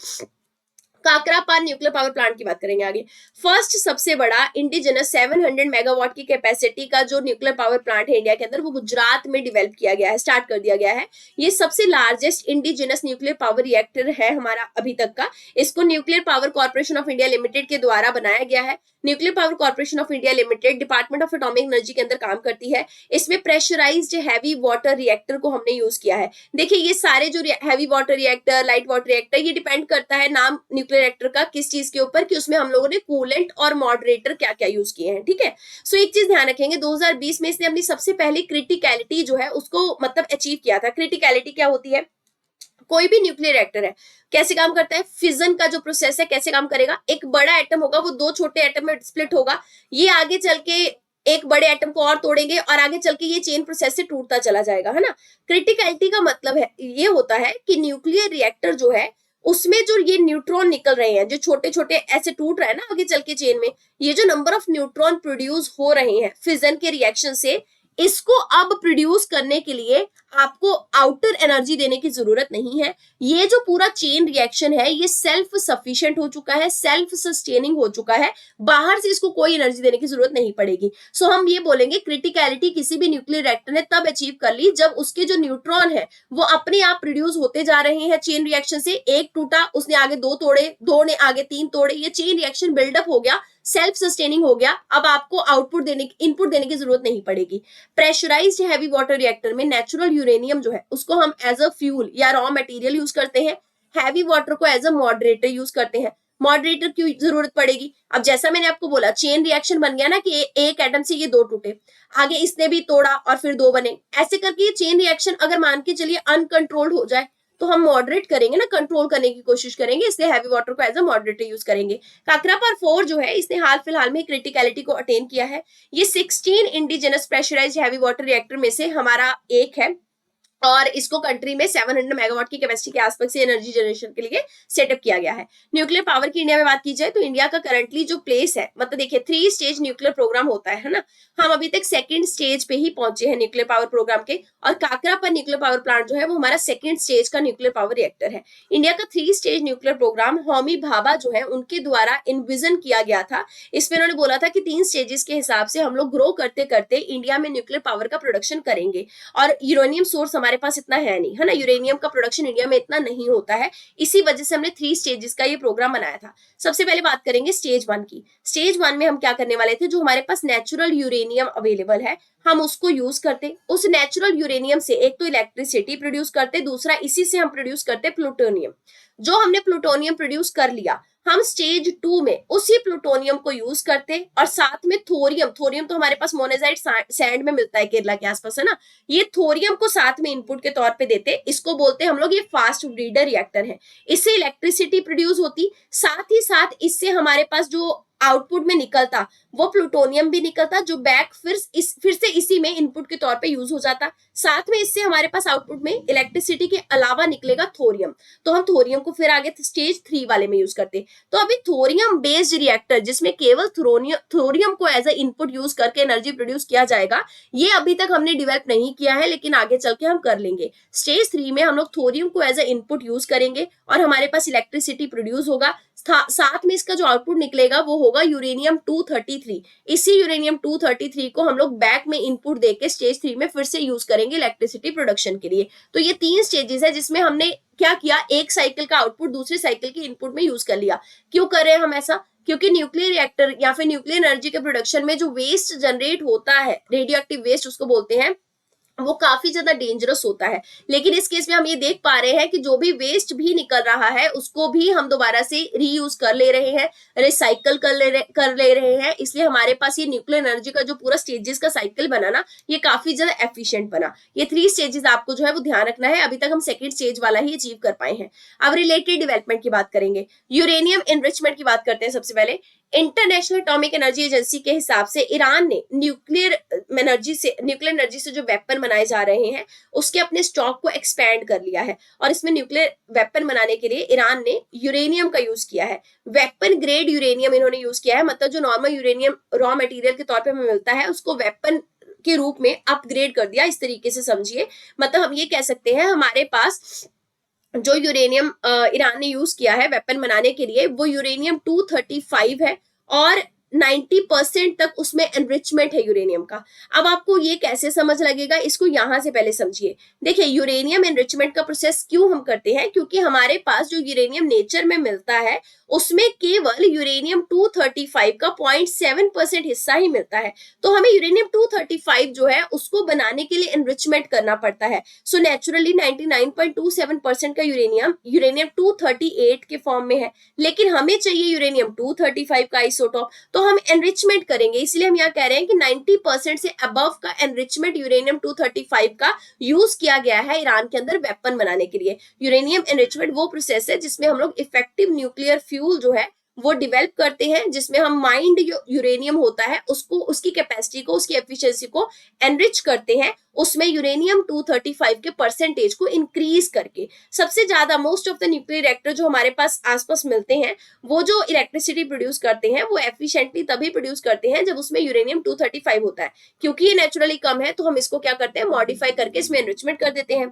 काकरापान न्यूक्लियर पावर प्लांट की बात करेंगे आगे। फर्स्ट सबसे बड़ा इंडिजिनस 700 मेगावाट की कैपेसिटी का जो न्यूक्लियर पावर प्लांट है इंडिया के अंदर, वो गुजरात में डेवलप किया गया है, स्टार्ट कर दिया गया है। ये सबसे largest indigenous nuclear power reactor है हमारा अभी तक का। इसको nuclear power corporation of India limited के द्वारा बनाया गया है। Nuclear power corporation of India limited department of atomic energy के अंदर काम करती है। इसमें प्रेशराइज्ड हैवी वाटर रिएक्टर को हमने यूज किया है। देखिए ये सारे जो heavy water reactor, light water reactor, ये डिपेंड करता है नाम न्यूक्लियर रिएक्टर का किस चीज के ऊपर, कि उसमें हम लोगों ने कूलेंट और मॉडरेटर क्या क्या यूज किए हैं। ठीक है, सो एक चीज ध्यान रखेंगे, 2020 में इसने अपनी सबसे पहली क्रिटिकलिटी जो है उसको मतलब अचीव किया था। क्रिटिकलिटी क्या होती है, कोई भी न्यूक्लियर रिएक्टर है कैसे काम करता है, फिजन का जो प्रोसेस है कैसे काम करेगा, एक बड़ा एटम होगा वो दो छोटे एटम में स्प्लिट होगा, ये आगे चल के एक बड़े एटम को और तोड़ेंगे और आगे चल के ये चेन प्रोसेस से टूटता चला जाएगा, है ना। क्रिटिकलिटी का मतलब है ये होता है कि न्यूक्लियर रिएक्टर जो है उसमें जो ये न्यूट्रॉन निकल रहे हैं, जो छोटे छोटे ऐसे टूट रहे हैं ना आगे चल के चेन में, ये जो नंबर ऑफ न्यूट्रॉन प्रोड्यूस हो रहे हैं फिजन के रिएक्शन से, इसको अब प्रोड्यूस करने के लिए आपको आउटर एनर्जी देने की जरूरत नहीं है। ये जो पूरा चेन रिएक्शन है ये सेल्फ सफिशिएंट हो चुका है, सेल्फ सस्टेनिंग हो चुका है, बाहर से इसको कोई एनर्जी देने की जरूरत नहीं पड़ेगी। सो हम ये बोलेंगे क्रिटिकलिटी किसी भी न्यूक्लियर रिएक्टर ने तब अचीव कर ली जब उसके जो न्यूट्रॉन है वो अपने आप प्रोड्यूस होते जा रहे हैं चेन रिएक्शन से। एक टूटा, उसने आगे दो तोड़े, दो ने आगे तीन तोड़े, ये चेन रिएक्शन बिल्डअप हो गया, सेल्फ सस्टेनिंग हो गया। अब आपको आउटपुट देने इनपुट देने की जरूरत नहीं पड़ेगी। प्रेशराइज्ड हैवी वाटर रिएक्टर में नेचुरल यूरेनियम जो है उसको हम एज अ फ्यूल या रॉ मटेरियल यूज करते हैं। हैवी वाटर को एज अ मॉडरेटर यूज करते हैं। मॉडरेटर की जरूरत पड़ेगी, अब जैसा मैंने आपको बोला चेन रिएक्शन बन गया ना कि एक एटम से ये दो टूटे, आगे इसने भी तोड़ा और फिर दो बने, ऐसे करके ये चेन रिएक्शन अगर मान के चलिए अनकंट्रोल्ड हो जाए तो हम मॉडरेट करेंगे ना, कंट्रोल करने की कोशिश करेंगे, इसलिए हैवी वाटर को एज अ मॉडरेटर यूज करेंगे। काकरापर 4 जो है इसने हाल फिलहाल में क्रिटिकलिटी को अटेन किया है। ये 16 indigenous pressurised heavy water reactor में से हमारा एक है और इसको कंट्री में 700 मेगावाट की कैपेसिटी के आसपास से एनर्जी जनरेशन के लिए सेटअप किया गया है। न्यूक्लियर पावर की इंडिया में बात की जाए तो इंडिया का करंटली जो प्लेस है, मतलब देखिए 3 स्टेज न्यूक्लियर प्रोग्राम होता है ना, हम अभी तक सेकंड स्टेज पे ही पहुंचे हैं न्यूक्लियर पावर प्रोग्राम के, और काकरापर न्यूक्लियर पावर प्लांट जो है वो हमारा सेकंड स्टेज का न्यूक्लियर पावर रिएक्टर है। इंडिया का 3 stage nuclear programme Homi Bhabha जो है उनके द्वारा इन्विजन किया गया था। इसमें उन्होंने बोला था कि 3 स्टेजेस के हिसाब से हम लोग ग्रो करते करते इंडिया में न्यूक्लियर पावर का प्रोडक्शन करेंगे, और यूरेनियम सोर्स हमारे पास इतना है नहीं, है ना, यूरेनियम का प्रोडक्शन इंडिया में इतना नहीं होता है, इसी वजह से हमने 3 स्टेजेस का ये प्रोग्राम बनाया था। सबसे पहले बात करेंगे स्टेज 1 की। स्टेज 1 में हम क्या करने वाले थे, जो हमारे पास नेचुरल यूरेनियम अवेलेबल है हम उसको यूज करते, उस नेचुरल यूरेनियम से एक तो इलेक्ट्रिसिटी प्रोड्यूस करते, दूसरा इसी से हम प्रोड्यूस करते प्लूटोनियम। जो हमने प्लूटोनियम प्रोड्यूस कर लिया, हम स्टेज 2 में उसी प्लूटोनियम को यूज करते और साथ में थोरियम, थोरियम तो हमारे पास मोनेजाइट सैंड में मिलता है केरला के आसपास, है ना, ये थोरियम को साथ में इनपुट के तौर पे देते, इसको बोलते हैं हम लोग ये फास्ट ब्रीडर रिएक्टर है। इससे इलेक्ट्रिसिटी प्रोड्यूस होती, साथ ही साथ इससे हमारे पास जो आउटपुट में निकलता वो प्लूटोनियम भी निकलता, जो बैक फिर से इसी में इनपुट के तौर पे यूज हो जाता। साथ में इससे हमारे पास आउटपुट में इलेक्ट्रिसिटी के अलावा निकलेगा थोरियम, तो हम थोरियम को फिर आगे स्टेज 3 वाले में यूज करते। तो अभी थोरियम बेस्ड रिएक्टर जिसमें केवल थोरियम को एज अ इनपुट यूज करके एनर्जी प्रोड्यूस किया जाएगा, ये अभी तक हमने डेवलप नहीं किया है, लेकिन आगे चल के हम कर लेंगे। स्टेज 3 में हम लोग थोरियम को एज अ इनपुट यूज करेंगे और हमारे पास इलेक्ट्रिसिटी प्रोड्यूस होगा, साथ में इसका जो आउटपुट निकलेगा वो होगा यूरेनियम 233। इसी यूरेनियम 233 को हम लोग बैक में इनपुट देके स्टेज 3 में फिर से यूज करेंगे इलेक्ट्रिसिटी प्रोडक्शन के लिए। तो ये 3 स्टेजेस है जिसमें हमने क्या किया, एक साइकिल का आउटपुट दूसरे साइकिल के इनपुट में यूज कर लिया। क्यों कर रहे हैं हम ऐसा, क्योंकि न्यूक्लियर रिएक्टर या फिर न्यूक्लियर एनर्जी के प्रोडक्शन में जो वेस्ट जनरेट होता है, रेडियो एक्टिव वेस्ट उसको बोलते हैं, वो काफी ज्यादा डेंजरस होता है। लेकिन इस केस में हम ये देख पा रहे हैं कि जो भी वेस्ट भी निकल रहा है उसको भी हम दोबारा से रीयूज कर ले रहे हैं, रिसाइकल कर ले रहे हैं, इसलिए हमारे पास ये न्यूक्लियर एनर्जी का जो पूरा स्टेजेस का साइकिल बना ना, ये काफी ज्यादा एफिशिएंट बना। ये 3 स्टेजेस आपको जो है वो ध्यान रखना है, अभी तक हम सेकेंड स्टेज वाला ही अचीव कर पाए हैं। अब रिलेटेड डेवलपमेंट की बात करेंगे, यूरेनियम एनरिचमेंट की बात करते हैं। सबसे पहले इंटरनेशनल एटॉमिक एनर्जी एजेंसी के हिसाब से ईरान ने न्यूक्लियर एनर्जी से जो वेपन बनाए जा रहे हैं उसके अपने स्टॉक को एक्सपैंड कर लिया है, और इसमें न्यूक्लियर वेपन बनाने के लिए ईरान ने यूरेनियम का यूज किया है। वेपन ग्रेड यूरेनियम इन्होंने यूज किया है, मतलब जो नॉर्मल यूरेनियम रॉ मटेरियल के तौर पे हमें मिलता है उसको वेपन के रूप में अपग्रेड कर दिया, इस तरीके से समझिए। मतलब हम ये कह सकते हैं हमारे पास जो यूरेनियम ईरान ने यूज किया है वेपन बनाने के लिए वो यूरेनियम 235 है, और 90% तक उसमें एनरिचमेंट है यूरेनियम का। अब आपको ये कैसे समझ लगेगा, इसको यहां से पहले समझिए। देखिए यूरेनियम एनरिचमेंट का प्रोसेस क्यों हम करते हैं, क्योंकि हमारे पास जो यूरेनियम नेचर में मिलता है उसमें केवल यूरेनियम 235 का 0.7% हिस्सा ही मिलता है, तो हमें यूरेनियम 235 जो है उसको बनाने के लिए एनरिचमेंट करना पड़ता है। सो नेचुरली 99.27% का यूरेनियम 238 के फॉर्म में है, लेकिन हमें चाहिए यूरेनियम 235 का आइसोटॉप, तो हम एनरिचमेंट करेंगे। इसलिए हम यहाँ कह रहे हैं कि 90% से अबव का एनरिचमेंट यूरेनियम 235 का यूज किया गया है ईरान के अंदर वेपन बनाने के लिए। यूरेनियम एनरिचमेंट वो प्रोसेस है जिसमें हम लोग इफेक्टिव न्यूक्लियर फ्यूल जो है वो डिवेल्प करते हैं, जिसमें हम माइंड यूरेनियम होता है उसको, उसकी कैपेसिटी को, उसकी एफिशिएंसी को एनरिच करते हैं, उसमें यूरेनियम 235 के परसेंटेज को इंक्रीज करके। सबसे ज्यादा most of the nuclear reactor जो हमारे पास आसपास मिलते हैं वो जो इलेक्ट्रिसिटी प्रोड्यूस करते हैं वो एफिशिएंटली तभी प्रोड्यूस करते हैं जब उसमें यूरेनियम 235 होता है। क्योंकि ये नेचुरली कम है तो हम इसको क्या करते हैं, मॉडिफाई करके इसमें एनरिचमेंट कर देते हैं।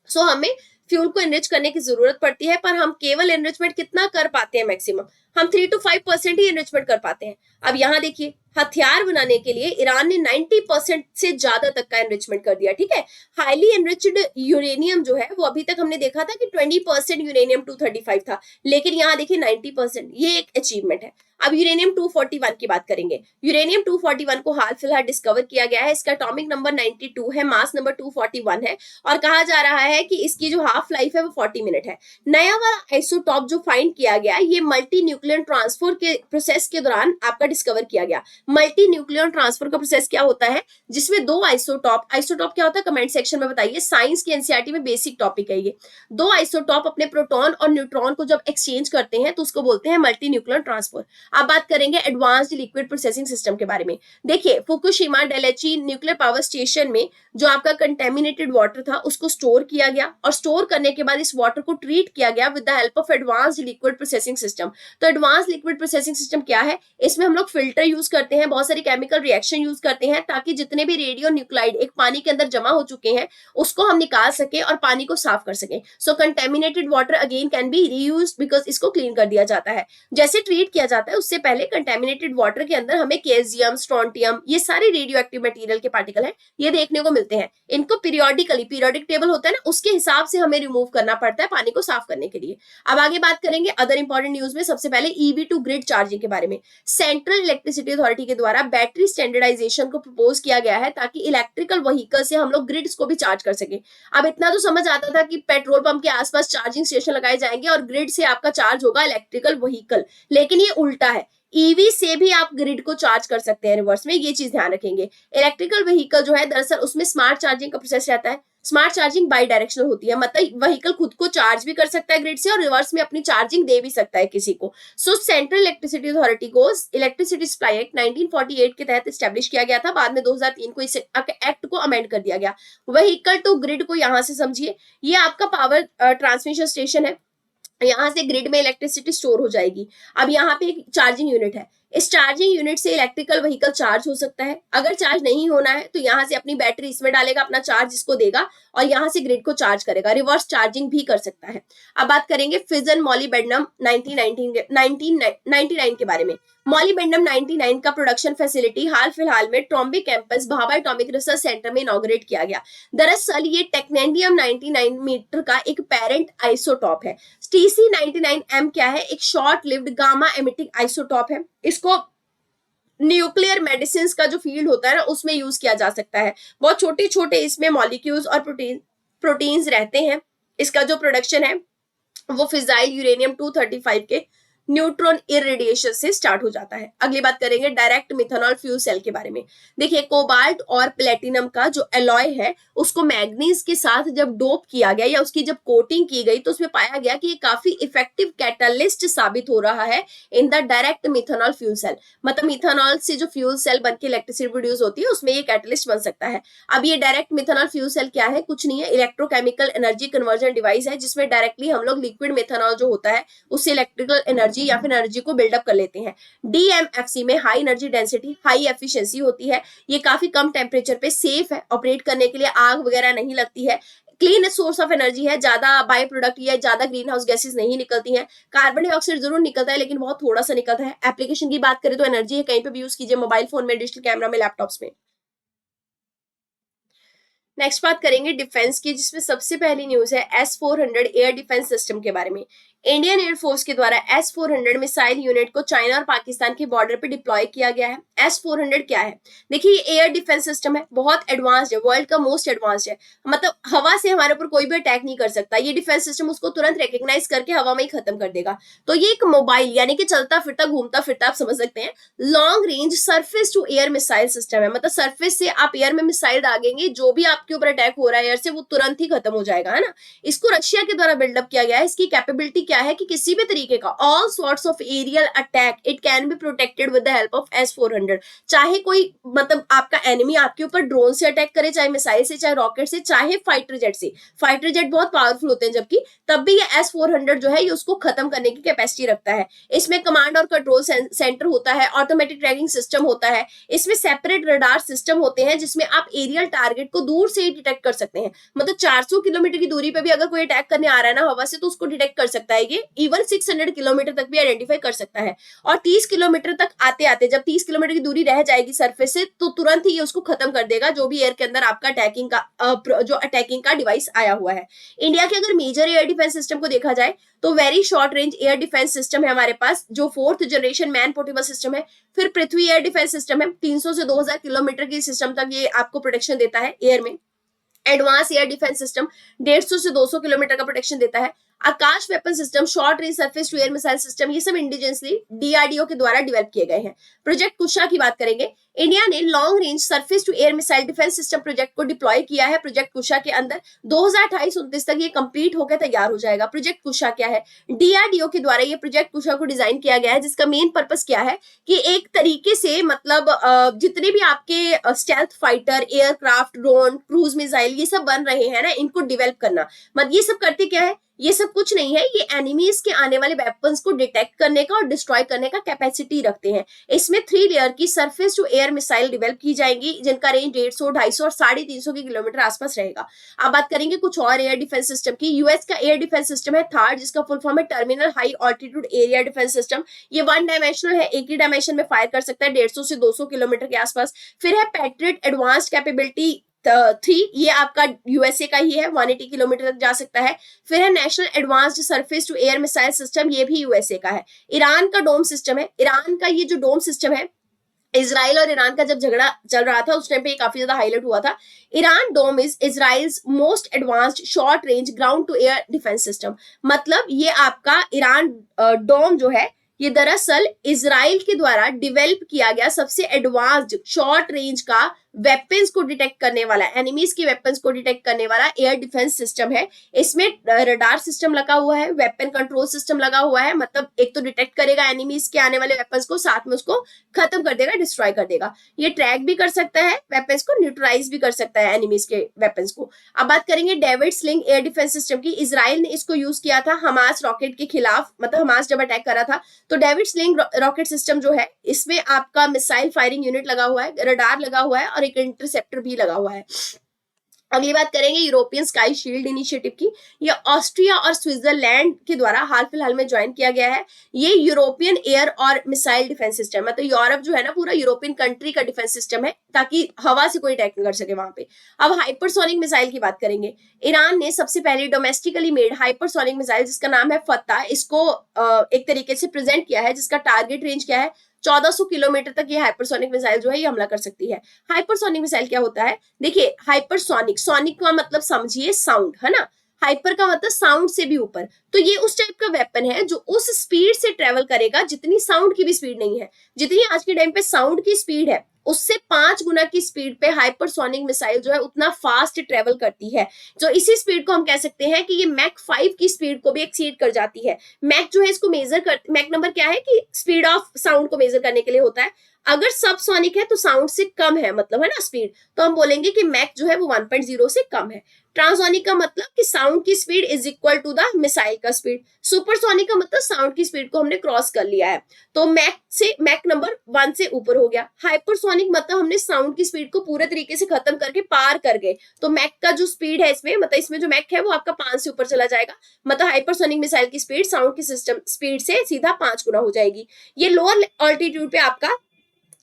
सो हमें फ्यूल को एनरिच करने की जरूरत पड़ती है, पर हम केवल एनरिचमेंट कितना कर पाते हैं, मैक्सिमम हम 3 to 5% ही एनरिचमेंट कर पाते हैं। अब यहाँ देखिए हथियार बनाने के लिए ईरान ने 90% से ज्यादा तक का एनरिचमेंट कर दिया, ठीक है। हाईली एनरिच्ड यूरेनियम जो है वो अभी तक हमने देखा था कि 20% यूरेनियम 235 था, लेकिन यहाँ देखिए 90%, ये एक अचीवमेंट है। अब यूरेनियम 241 की बात करेंगे। यूरेनियम 241 को हाल फिलहाल डिस्कवर किया गया है, इसका एटॉमिक नंबर 92 है, मास नंबर 241 है, और कहा जा रहा है कि इसकी जो हाफ हाफ लाइफ है वो 40 मिनट है। नया वाला आइसोटॉप जो फाइंड किया गया ये मल्टी न्यूक्लियन ट्रांसफर के प्रोसेस के दौरान आपका डिस्कवर किया गया। मल्टी न्यूक्लियन ट्रांसफर का प्रोसेस क्या होता है, जिसमें दो आइसोटॉप क्या होता है कमेंट सेक्शन में बताइए, साइंस की एनसीईआरटी में बेसिक टॉपिक है ये। दो आइसोटॉप अपने प्रोटॉन और न्यूट्रॉन को जब एक्सचेंज करते हैं तो उसको बोलते हैं मल्टी न्यूक्लियर ट्रांसफर। अब बात करेंगे एडवांस्ड लिक्विड प्रोसेसिंग सिस्टम के बारे में। देखिए फुकुशिमा डेलेची न्यूक्लियर पावर स्टेशन में जो आपका कंटेमिनेटेड वाटर था उसको स्टोर किया गया, और स्टोर करने के बाद इस वाटर को ट्रीट किया गया with the help of advanced liquid processing system. तो एडवांस लिक्विड प्रोसेसिंग सिस्टम क्या है, इसमें हम लोग फिल्टर यूज करते हैं, बहुत सारी केमिकल रिएक्शन यूज करते हैं ताकि जितने भी रेडियो न्यूक्लाइड एक पानी के अंदर जमा हो चुके हैं उसको हम निकाल सके और पानी को साफ कर सके। So contaminated water again can be reused because इसको क्लीन कर दिया जाता है। जैसे ट्रीट किया जाता है उससे पहले कंटेमिनेटेड वाटर के अंदर हमें केजियम, स्ट्रोंटियम, ये सारे रेडियो एक्टिव मटेरियल के पार्टिकल हैं, ये देखने को मिलते हैं। इनको पीरियोडिकली, पीरियोडिक टेबल होता है ना, उसके हिसाब से हमें रिमूव करना पड़ता है पानी को साफ करने के लिए। अब आगे बात करेंगे अदर इंपॉर्टेंट न्यूज में। सबसे पहले ईवी टू ग्रिड चार्जिंग के बारे में। सेंट्रल इलेक्ट्रिसिटी अथॉरिटी के द्वारा बैटरी स्टैंडर्डाइजेशन को प्रपोज किया गया है ताकि इलेक्ट्रिकल व्हीकल से हम लोग ग्रिड्स को भी चार्ज कर सके। अब इतना तो समझ आता था कि पेट्रोल पंप के आसपास चार्जिंग स्टेशन लगाए जाएंगे और ग्रिड से आपका चार्ज होगा इलेक्ट्रिकल व्हीकल, लेकिन ये उल्टा है। ईवी से भी आप ग्रिड को चार्ज कर सकते हैं रिवर्स में, ये चीज ध्यान रखेंगे। इलेक्ट्रिकल व्हीकल जो है दरअसल उसमें स्मार्ट चार्जिंग का प्रोसेस रहता है। स्मार्ट चार्जिंग बाई डायरेक्शनल होती है, मतलब व्हीकल खुद को चार्ज भी कर सकता है ग्रिड से और रिवर्स में अपनी चार्जिंग दे भी सकता है किसी को। सो सेंट्रल इलेक्ट्रिसिटी अथॉरिटी को इलेक्ट्रिसिटी सप्लाई एक्ट 1948 के तहत स्टैब्लिश किया गया था। बाद में 2003 को इस एक्ट को अमेंड कर दिया गया। व्हीकल टू ग्रिड को यहां से समझिए, ये आपका पावर ट्रांसमिशन स्टेशन है, यहां से ग्रिड में इलेक्ट्रिसिटी स्टोर हो जाएगी। अब यहाँ पे एक चार्जिंग यूनिट है, इस चार्जिंग यूनिट से इलेक्ट्रिकल व्हीकल चार्ज हो सकता है। अगर चार्ज नहीं होना है तो यहाँ से अपनी बैटरी इसमें डालेगा, अपना चार्ज इसको देगा और यहाँ से ग्रिड को चार्ज करेगा, रिवर्स चार्जिंग भी कर सकता है। अब बात करेंगे फिजन मॉलिबेडनम 1999 के बारे में। मॉलिबेडनम 99 का प्रोडक्शन फैसिलिटी हाल फिलहाल में Trombay campus Bhabha atomic research centre में इनॉग्रेट किया गया। दरअसल ये टेक्नेडियम 99 मीटर का एक पेरेंट आइसोटॉप है। TC99M क्या है, एक short lived gamma emitting isotope है। इसको न्यूक्लियर मेडिसिन का जो फील्ड होता है ना उसमें यूज किया जा सकता है। बहुत छोटे छोटे इसमें मॉलिक्यूल्स और प्रोटीन्स रहते हैं। इसका जो प्रोडक्शन है वो फिजाइल यूरेनियम 235 के न्यूट्रॉन इरेडिएशन से स्टार्ट हो जाता है। अगली बात करेंगे डायरेक्ट मिथेनॉल फ्यूल सेल के बारे में। देखिए कोबाल्ट और प्लेटिनम का जो एलॉय है उसको मैग्नीज के साथ जब डोप किया गया या उसकी जब कोटिंग की गई तो उसमें पाया गया कि ये काफी इफेक्टिव कैटालिस्ट साबित हो रहा है in the direct methanol fuel cell. मतलब मिथेनॉल से जो फ्यूल सेल बन के इलेक्ट्रिसिटी प्रोड्यूस होती है उसमें ये कैटलिस्ट बन सकता है। अब ये डायरेक्ट मिथेनॉल फ्यूल सेल क्या है, कुछ नहीं है, इलेक्ट्रोकेमिकल एनर्जी कन्वर्जन डिवाइस है जिसमें डायरेक्टली हम लोग लिक्विड मिथेनॉल जो होता है उससे इलेक्ट्रिकल एनर्जी या फिर एनर्जी को बिल्डअप कर लेते हैं। DMFC में high energy density, high efficiency होती है। ये काफी कम टेम्परेचर पे सेफ है, ऑपरेट करने के लिए आग वगैरह नहीं लगती है। क्लीन सोर्स ऑफ एनर्जी है, ज्यादा बाय प्रोडक्ट या ज्यादा ग्रीन हाउस गैसेस नहीं निकलती हैं। कार्बन डाइऑक्साइड जरूर निकलता है लेकिन बहुत थोड़ा सा निकलता है। एप्लीकेशन की बात करें तो एनर्जी है, कहीं पे भी यूज कीजिए, मोबाइल फोन में, डिजिटल कैमरा में, लैपटॉप्स में। नेक्स्ट बात करेंगे डिफेंस की, जिसमें सबसे पहली न्यूज है S-400 एयर डिफेंस सिस्टम के बारे में। इंडियन एयरफोर्स के द्वारा S-400 मिसाइल यूनिट को चाइना और पाकिस्तान के बॉर्डर पे डिप्लॉय किया गया है। S-400 क्या है, देखिए ये एयर डिफेंस सिस्टम है, बहुत एडवांस्ड है, वर्ल्ड का मोस्ट एडवांस्ड है। मतलब हवा से हमारे ऊपर कोई भी अटैक नहीं कर सकता, ये डिफेंस सिस्टम उसको तुरंत रिकॉग्नाइज करके हवा में ही खत्म कर देगा। तो ये एक मोबाइल यानी कि चलता फिरता घूमता फिरता आप समझ सकते हैं long range surface to air missile system है। मतलब सरफेस से आप एयर में मिसाइल दागेंगे, जो भी आपके ऊपर अटैक हो रहा है एयर से वो तुरंत ही खत्म हो जाएगा, है ना। इसको रशिया के द्वारा बिल्डअप किया गया है। इसकी कैपेबिलिटी क्या है कि किसी भी तरीके का all sorts of aerial attack it can be protected with the help of S-400। चाहे कोई मतलब आपका एनिमी आपके ऊपर ड्रोन से अटैक करे, चाहे मिसाइल से, चाहे रॉकेट से, चाहे फाइटर जेट से। फाइटर जेट बहुत पावरफुल होते हैं जबकि, तब भी ये S-400 जो है ये उसको खत्म करने की कैपेसिटी रखता है। इसमें कमांड और कंट्रोल सेंटर होता है, ऑटोमेटिक ट्रैकिंग सिस्टम होता है, इसमें सेपरेट रडार सिस्टम होते हैं जिसमें आप एरियल टारगेट को दूर से ही डिटेक्ट कर सकते हैं। मतलब 400 किलोमीटर की दूरी पे भी अगर कोई अटैक करने आ रहा है ना हवा से तो उसको डिटेक्ट कर सकता है ये। इवन 600 किलोमीटर तक भी आइडेंटिफाई कर सकता है। और 30 किलोमीटर तक आते आते जब 30 किलोमीटर की दूरी रह जाएगी सरफेस से तो तुरंत ही ये उसको खत्म कर देगा, जो भी एयर के अंदर आपका अटैकिंग का डिवाइस आया हुआ है। इंडिया के अगर मेजर एयर डिफेंस सिस्टम को देखा जाए तो very short range air defence system है हमारे पास, जो 4th generation man portable system है। फिर पृथ्वी एयर डिफेंस सिस्टम है, 300 से 2000 किलोमीटर की सिस्टम तक ये आपको प्रोटेक्शन देता है एयर में। एडवांस एयर डिफेंस सिस्टम 150 से 200 किलोमीटर का प्रोटेक्शन देता है। Akash weapon system, short range surface to air missile system, ये सब इंडिजिनसली डीआरडीओ के द्वारा डेवलप किए गए हैं। प्रोजेक्ट कुशा की बात करेंगे, इंडिया ने long range surface to air missile defence system project को डिप्लॉय किया है प्रोजेक्ट कुशा के अंदर। 2028-29 तक ये कंप्लीट होकर तैयार हो जाएगा। प्रोजेक्ट कुशा क्या है? डीआरडीओ के द्वारा ये प्रोजेक्ट कुशा को डिजाइन किया गया है, जिसका मेन पर्पस क्या है कि एक तरीके से मतलब जितने भी आपके stealth fighter, aircraft, drone, cruise missile ये सब बन रहे हैं ना, इनको डेवलप करना। मतलब ये सब करते क्या है? ये सब कुछ नहीं है, ये एनिमीज के आने वाले वेपन्स को डिटेक्ट करने का और डिस्ट्रॉय करने का कैपेसिटी रखते हैं। इसमें 3 लेयर की surface to air missile develop की जाएंगी, जिनका रेंज 150, 250 और 350 के किलोमीटर आसपास रहेगा। अब बात करेंगे कुछ और एयर डिफेंस सिस्टम की। यूएस का एयर डिफेंस सिस्टम है थार्ड, जिसका फुल फॉर्म है terminal high altitude area defence system. ये 1 डायमेंशनल है, एक ही डायमेंशन में फायर कर सकता है 150 से 200 किलोमीटर के आसपास। फिर है पैट्रियट एडवांस्ड कैपेबिलिटी 3, ये आपका यूएसए का ही है, 180 किलोमीटर तक जा सकता है। फिर है national advanced surface to air missile system, ये भी यूएसए का है। ईरान का डोम सिस्टम है, ईरान का ये जो डोम सिस्टम है, इजराइल और ईरान का जब झगड़ा चल रहा था उस टाइम पे काफी ज्यादा हाईलाइट हुआ था। Iron Dome is Israel's most advanced short range ground to air defence system. मतलब ये आपका ईरान डोम जो है, ये दरअसल इजराइल के द्वारा डिवेल्प किया गया सबसे एडवांस्ड शॉर्ट रेंज का वेपन्स को डिटेक्ट करने वाला, एनिमीज की वेपन्स को डिटेक्ट करने वाला एयर डिफेंस सिस्टम है। इसमें रडार सिस्टम लगा हुआ है, वेपन कंट्रोल सिस्टम लगा हुआ है। मतलब एक तो डिटेक्ट करेगा एनिमीज के आने वाले वेपन्स को, साथ में उसको खत्म कर देगा, डिस्ट्रॉय कर देगा। ये ट्रैक भी कर सकता है वेपन्स को, न्यूट्रलाइज भी कर सकता है एनिमीज के वेपन्स को। अब बात करेंगे David sling air defence system की। इजराइल ने इसको यूज किया था हमास रॉकेट के खिलाफ, मतलब हमास जब अटैक करा था तो डेविड स्लिंग रॉकेट सिस्टम जो है, इसमें आपका मिसाइल फायरिंग यूनिट लगा हुआ है, रडार लगा हुआ है और एक इंटरसेप्टर भी लगा हुआ है। अगली बात करेंगे यूरोपियन स्काई शील्ड इनिशिएटिव की। ये ऑस्ट्रिया और स्विट्जरलैंड के द्वारा हाल फिलहाल में ज्वाइन किया गया है। ये यूरोपियन एयर और मिसाइल डिफेंस सिस्टम है, तो यूरोप जो है ना पूरा यूरोपियन कंट्री का डिफेंस सिस्टम है, ताकि हवा से कोई अटैक कर सके वहां पे। अब हाइपरसोनिक मिसाइल की बात करेंगे। ईरान ने सबसे पहले डोमेस्टिकली मेड हाइपरसोनिक मिसाइल, जिसका नाम है फत्ता, इसको एक तरीके से प्रेजेंट किया है, जिसका टारगेट रेंज क्या है? 1400 किलोमीटर तक ये हाइपरसोनिक मिसाइल जो है ये हमला कर सकती है। हाइपरसोनिक मिसाइल क्या होता है? देखिए, हाइपरसोनिक, सोनिक का मतलब समझिए साउंड, है ना, हाइपर का मतलब साउंड से भी ऊपर। तो ये उस टाइप का वेपन है जो उस स्पीड से ट्रेवल करेगा जितनी साउंड की भी स्पीड नहीं है। जितनी आज के टाइम पे साउंड की स्पीड है, उससे 5 गुना की स्पीड पे हाइपरसोनिक मिसाइल जो है उतना फास्ट ट्रेवल करती है। जो इसी स्पीड को हम कह सकते हैं कि ये मैक 5 की स्पीड को भी एक्सीड कर जाती है। मैक जो है इसको मेजर कर, मैक नंबर क्या है कि स्पीड ऑफ साउंड को मेजर करने के लिए होता है। अगर सब सोनिक है तो साउंड से कम है, मतलब है ना स्पीड, तो हम बोलेंगे कि मैक जो है वो 1.0 से कम है। ट्रांसोनिक का मतलब कि साउंड की speed is equal to the missile का स्पीड। सुपरसोनिक का मतलब साउंड की स्पीड को हमने क्रॉस कर लिया है, तो मैक नंबर 1 से ऊपर हो गया। हाइपरसोनिक मतलब हमने साउंड की स्पीड को पूरे तरीके से खत्म करके पार कर गए, तो मैक का जो स्पीड है इसमें, मतलब इसमें जो मैक है वो आपका 5 से ऊपर चला जाएगा। मतलब हाइपरसोनिक मिसाइल की स्पीड साउंड की सिस्टम स्पीड से सीधा 5 गुना हो जाएगी। ये लोअर ऑल्टीट्यूड पे आपका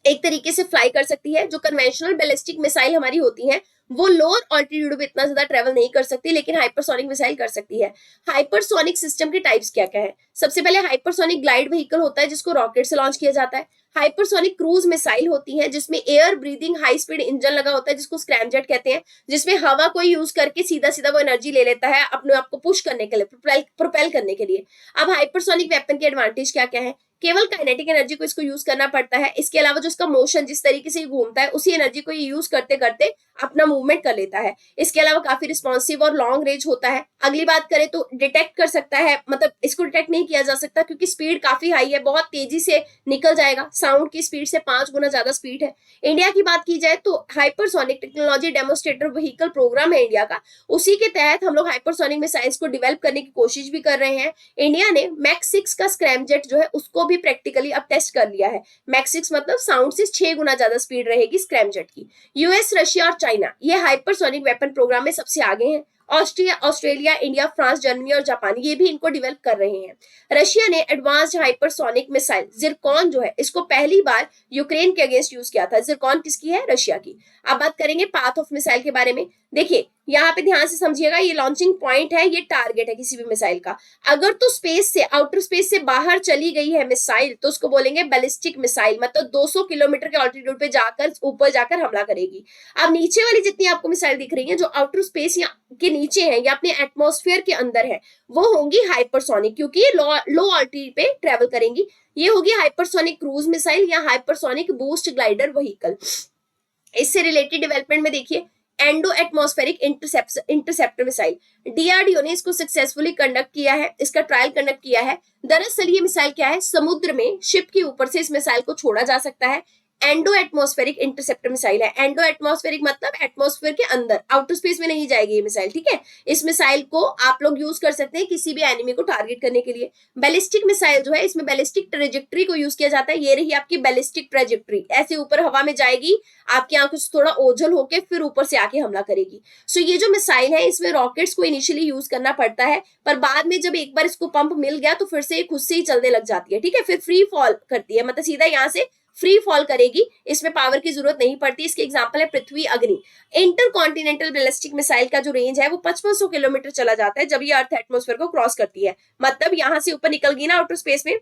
एक तरीके से फ्लाई कर सकती है। जो कन्वेंशनल बैलिस्टिक मिसाइल हमारी होती हैं वो लोअर ऑल्टीट्यूड पे इतना ज्यादा ट्रेवल नहीं कर सकती, लेकिन हाइपरसोनिक मिसाइल कर सकती है। हाइपरसोनिक सिस्टम के टाइप्स क्या क्या है? सबसे पहले हाइपरसोनिक ग्लाइड व्हीकल होता है, जिसको रॉकेट से लॉन्च किया जाता है। हाइपरसोनिक क्रूज मिसाइल होती है, जिसमें air breathing high speed engine लगा होता है, जिसको स्क्रैमजेट कहते हैं, जिसमें हवा को यूज करके सीधा सीधा वो एनर्जी ले लेता है अपने आप को पुश करने के लिए, प्रोपेल करने के लिए। अब हाइपरसोनिक वेपन के एडवांटेज क्या क्या है? केवल काइनेटिक एनर्जी को इसको यूज करना पड़ता है। इसके अलावा जो इसका मोशन जिस तरीके से घूमता है, उसी एनर्जी को ये यूज करते करते अपना मूवमेंट कर लेता है। इसके अलावा काफी रिस्पॉन्सिव और लॉन्ग रेंज होता है। अगली बात करें तो डिटेक्ट कर सकता है, मतलब इसको डिटेक्ट नहीं किया जा सकता क्योंकि स्पीड काफी हाई है, बहुत तेजी से निकल जाएगा, साउंड की स्पीड से 5 गुना ज्यादा स्पीड है। इंडिया की बात की जाए तो hypersonic technology demonstrator vehicle programme है इंडिया का, उसी के तहत हम लोग हाइपरसोनिक मिसाइल्स को डेवलप करने की कोशिश भी कर रहे हैं। इंडिया ने मैक 6 का स्क्रैमजेट जो है उसको भी प्रैक्टिकली अब टेस्ट कर लिया है। मैक 6 मतलब साउंड से 6 गुना ज्यादा स्पीड रहेगी स्क्रैमजेट की। यूएस, रशिया और चाइना ये हाइपरसोनिक वेपन प्रोग्राम में सबसे आगे हैं। ऑस्ट्रेलिया, इंडिया, फ्रांस, जर्मनी और जापान ये भी इनको डेवलप कर रहे हैं। रशिया ने एडवांस्ड हाइपरसोनिक मिसाइल जिरकॉन जो है इसको पहली बार यूक्रेन के अगेंस्ट यूज किया था। जिरकॉन किसकी है? रशिया की। अब बात करेंगे पाथ ऑफ मिसाइल के बारे में। देखिए, यहाँ पे ध्यान से समझिएगा, ये लॉन्चिंग पॉइंट है, ये टारगेट है किसी भी मिसाइल का। अगर तो स्पेस से, आउटर स्पेस से बाहर चली गई है मिसाइल तो उसको बोलेंगे बैलिस्टिक मिसाइल, मतलब 200 किलोमीटर के ऑल्टीट्यूड पे जाकर ऊपर जाकर हमला करेगी। अब नीचे वाली जितनी आपको मिसाइल दिख रही है जो आउटर स्पेस के नीचे है या अपने एटमॉस्फेयर के अंदर है, वो होंगी हाइपरसोनिक, क्योंकि लो ऑल्टीट्यूड पे ट्रेवल करेंगी। ये होगी हाइपरसोनिक क्रूज मिसाइल या हाइपरसोनिक बूस्ट ग्लाइडर व्हीकल। इससे रिलेटेड डेवलपमेंट में देखिए endo atmospheric interceptor missile, DRDO ने इसको सक्सेसफुली कंडक्ट किया है, इसका ट्रायल कंडक्ट किया है। दरअसल ये मिसाइल क्या है, समुद्र में शिप के ऊपर से इस मिसाइल को छोड़ा जा सकता है। एंडो एटमॉस्फेरिक इंटरसेप्टर मिसाइल है। एंडो एटमॉस्फेरिक मतलब एटमॉस्फेयर के अंदर, आउटर स्पेस में नहीं जाएगी ये मिसाइल, ठीक है। इस मिसाइल को आप लोग यूज कर सकते हैं किसी भी एनिमी को टारगेट करने के लिए। बैलिस्टिक मिसाइल जो है, इसमें बैलिस्टिक ट्रेजेक्ट्री को यूज किया जाता है। ये रही आपकी बैलिस्टिक ट्रेजेक्ट्री, ऐसे ऊपर हवा में जाएगी, आपकी आंखों से थोड़ा ओझल होकर फिर ऊपर से आके हमला करेगी। सो ये जो मिसाइल है इसमें रॉकेट्स को इनिशियली यूज करना पड़ता है, पर बाद में जब एक बार इसको पंप मिल गया तो फिर से खुद से ही चलने लग जाती है, ठीक है। फिर फ्री फॉल करती है, मतलब सीधा यहाँ से फ्री फॉल करेगी, इसमें पावर की जरूरत नहीं पड़ती। इसके एग्जांपल है पृथ्वी अग्नि। इंटर कॉन्टिनेंटल बैलिस्टिक मिसाइल का जो रेंज है वो 5500 किलोमीटर चला जाता है जब ये अर्थ एटमॉस्फेयर को क्रॉस करती है। मतलब यहाँ से ऊपर निकल गई ना आउटर स्पेस में,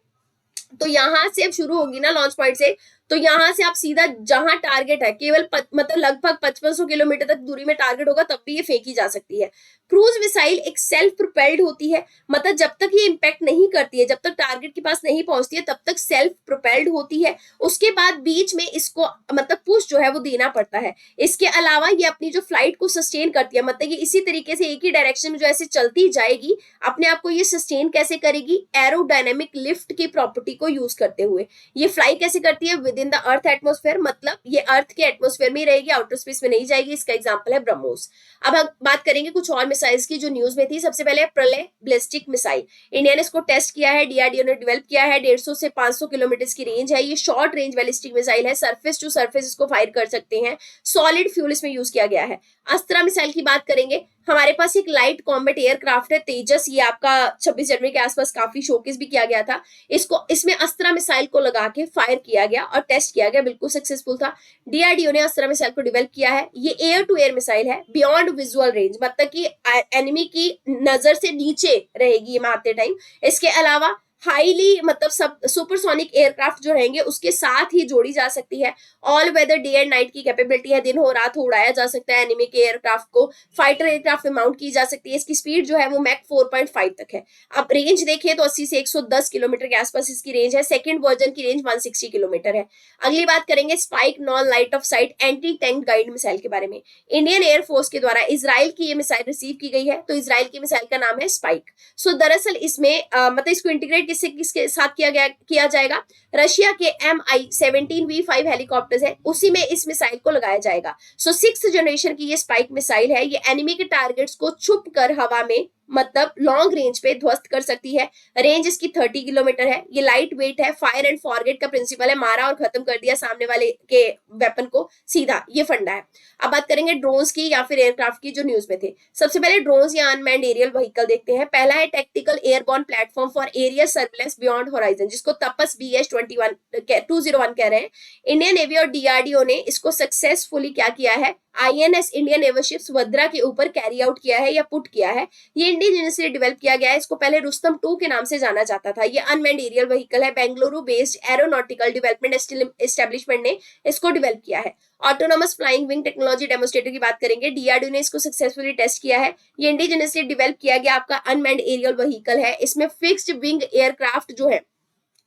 तो यहां से अब शुरू होगी ना लॉन्च पॉइंट से, तो यहां से आप सीधा जहां टारगेट है, केवल मतलब लगभग 5500 किलोमीटर तक दूरी में टारगेट होगा तब भी ये फेंकी जा सकती है। क्रूज मिसाइल एक सेल्फ प्रोपेल्ड होती है, मतलब जब तक ये इंपैक्ट नहीं करती है, जब तक टारगेट के पास नहीं पहुंचती है तब तक सेल्फ प्रोपेल्ड होती है। उसके बाद बीच में इसको मतलब पुश जो है वो देना पड़ता है। इसके अलावा ये अपनी जो फ्लाइट को सस्टेन करती है, मतलब ये इसी तरीके से एक ही डायरेक्शन में जो ऐसे चलती जाएगी, अपने आप को ये सस्टेन कैसे करेगी, एरोडायनेमिक लिफ्ट की प्रॉपर्टी को यूज करते हुए। ये फ्लाई कैसे करती है, with in the earth atmosphere, मतलब ये अर्थ के एटमॉस्फेयर में ही रहेगी, आउटर स्पेस में नहीं जाएगी। इसका एग्जांपल है ब्रह्मोस। अब हम बात करेंगे कुछ और मिसाइल्स की जो न्यूज में थी। सबसे पहले प्रलय बैलिस्टिक मिसाइल, इंडिया ने इसको टेस्ट किया है, डीआरडीओ ने डेवलप किया है। 150 से 500 किलोमीटर की रेंज है। ये शॉर्ट रेंज बैलिस्टिक मिसाइल है, सरफेस टू सरफेस इसको फायर कर सकते हैं। सॉलिड फ्यूल इसमें यूज किया गया है। अस्त्रा मिसाइल की बात करेंगे, हमारे पास एक लाइट कॉम्बैट एयरक्राफ्ट है तेजस, ये आपका 26 जनवरी के आसपास काफी शोकेस भी किया गया था। इसमें अस्त्रा मिसाइल को लगा के फायर किया गया और टेस्ट किया गया, बिल्कुल सक्सेसफुल था। डीआरडीओ ने अस्त्रा मिसाइल को डेवलप किया है। ये एयर टू एयर मिसाइल है, बियॉन्ड विजुअल रेंज, मतलब कि एनिमी की नजर से नीचे रहेगी ये मारते टाइम। इसके अलावा हाईली मतलब सब सुपरसोनिक एयरक्राफ्ट जो रहेंगे उसके साथ ही जोड़ी जा सकती है। All weather day and night की कैपेबिलिटी है, दिन हो रात हो उड़ाया जा सकता है एनिमी के एयरक्राफ्ट को। फाइटर एयरक्राफ्ट में माउंट की जा सकती है। इसकी स्पीड जो है वो मैक 4.5 तक है। अब रेंज देखिए तो 80 से 110 किलोमीटर के आसपास इसकी रेंज है। सेकंड वर्जन की रेंज 160 किलोमीटर है। अगली बात करेंगे spike non light of site anti tank guide missile के बारे में। इंडियन एयरफोर्स के द्वारा इजराइल की ये मिसाइल रिसीव की गई है, तो इजराइल की मिसाइल का नाम है स्पाइक। सो दरअसल इसमें मतलब इसको इंटीग्रेट किसके साथ किया जाएगा, रशिया के MI-17V5 हेलीकॉप्टर्स है उसी में इस मिसाइल को लगाया जाएगा। सो 6th जनरेशन की ये स्पाइक मिसाइल है। ये एनिमी के टारगेट्स को छुप कर हवा में मतलब लॉन्ग रेंज पे ध्वस्त कर सकती है। रेंज इसकी 30 किलोमीटर है। ये लाइट वेट है, फायर एंड फॉरगेट का प्रिंसिपल है, मारा और खत्म कर दिया सामने वाले के वेपन को सीधा, ये फंडा है। अब बात करेंगे ड्रोन्स की या फिर एयरक्राफ्ट की जो न्यूज में थे। सबसे पहले ड्रोन्स या अनमैन्ड एरियल व्हीकल देखते हैं। पहला है tactical airborne platform for aerial surveillance beyond horizon, जिसको तपस BS-201 कह रहे हैं। इंडियन नेवी और डीआरडीओ ने इसको सक्सेसफुली क्या किया है, INS Indian naval ships Vadra के ऊपर कैरी आउट किया है या पुट किया है। ये इंडिजिनसली डेवलप किया गया है। इसको पहले रुस्तम 2 के नाम से जाना जाता था। ये अनमैन्ड एरियल व्हीकल है। Bengaluru based aeronautical development establishment ने इसको डेवलप किया है। Autonomous flying wing technology demonstrator की बात करेंगे, डीआरडीओ ने इसको सक्सेसफुली टेस्ट किया है। ये इंडिजिनसली डेवलप किया गया आपका अनमैन्ड एरियल व्हीकल है। इसमें फिक्स्ड विंग एयरक्राफ्ट जो है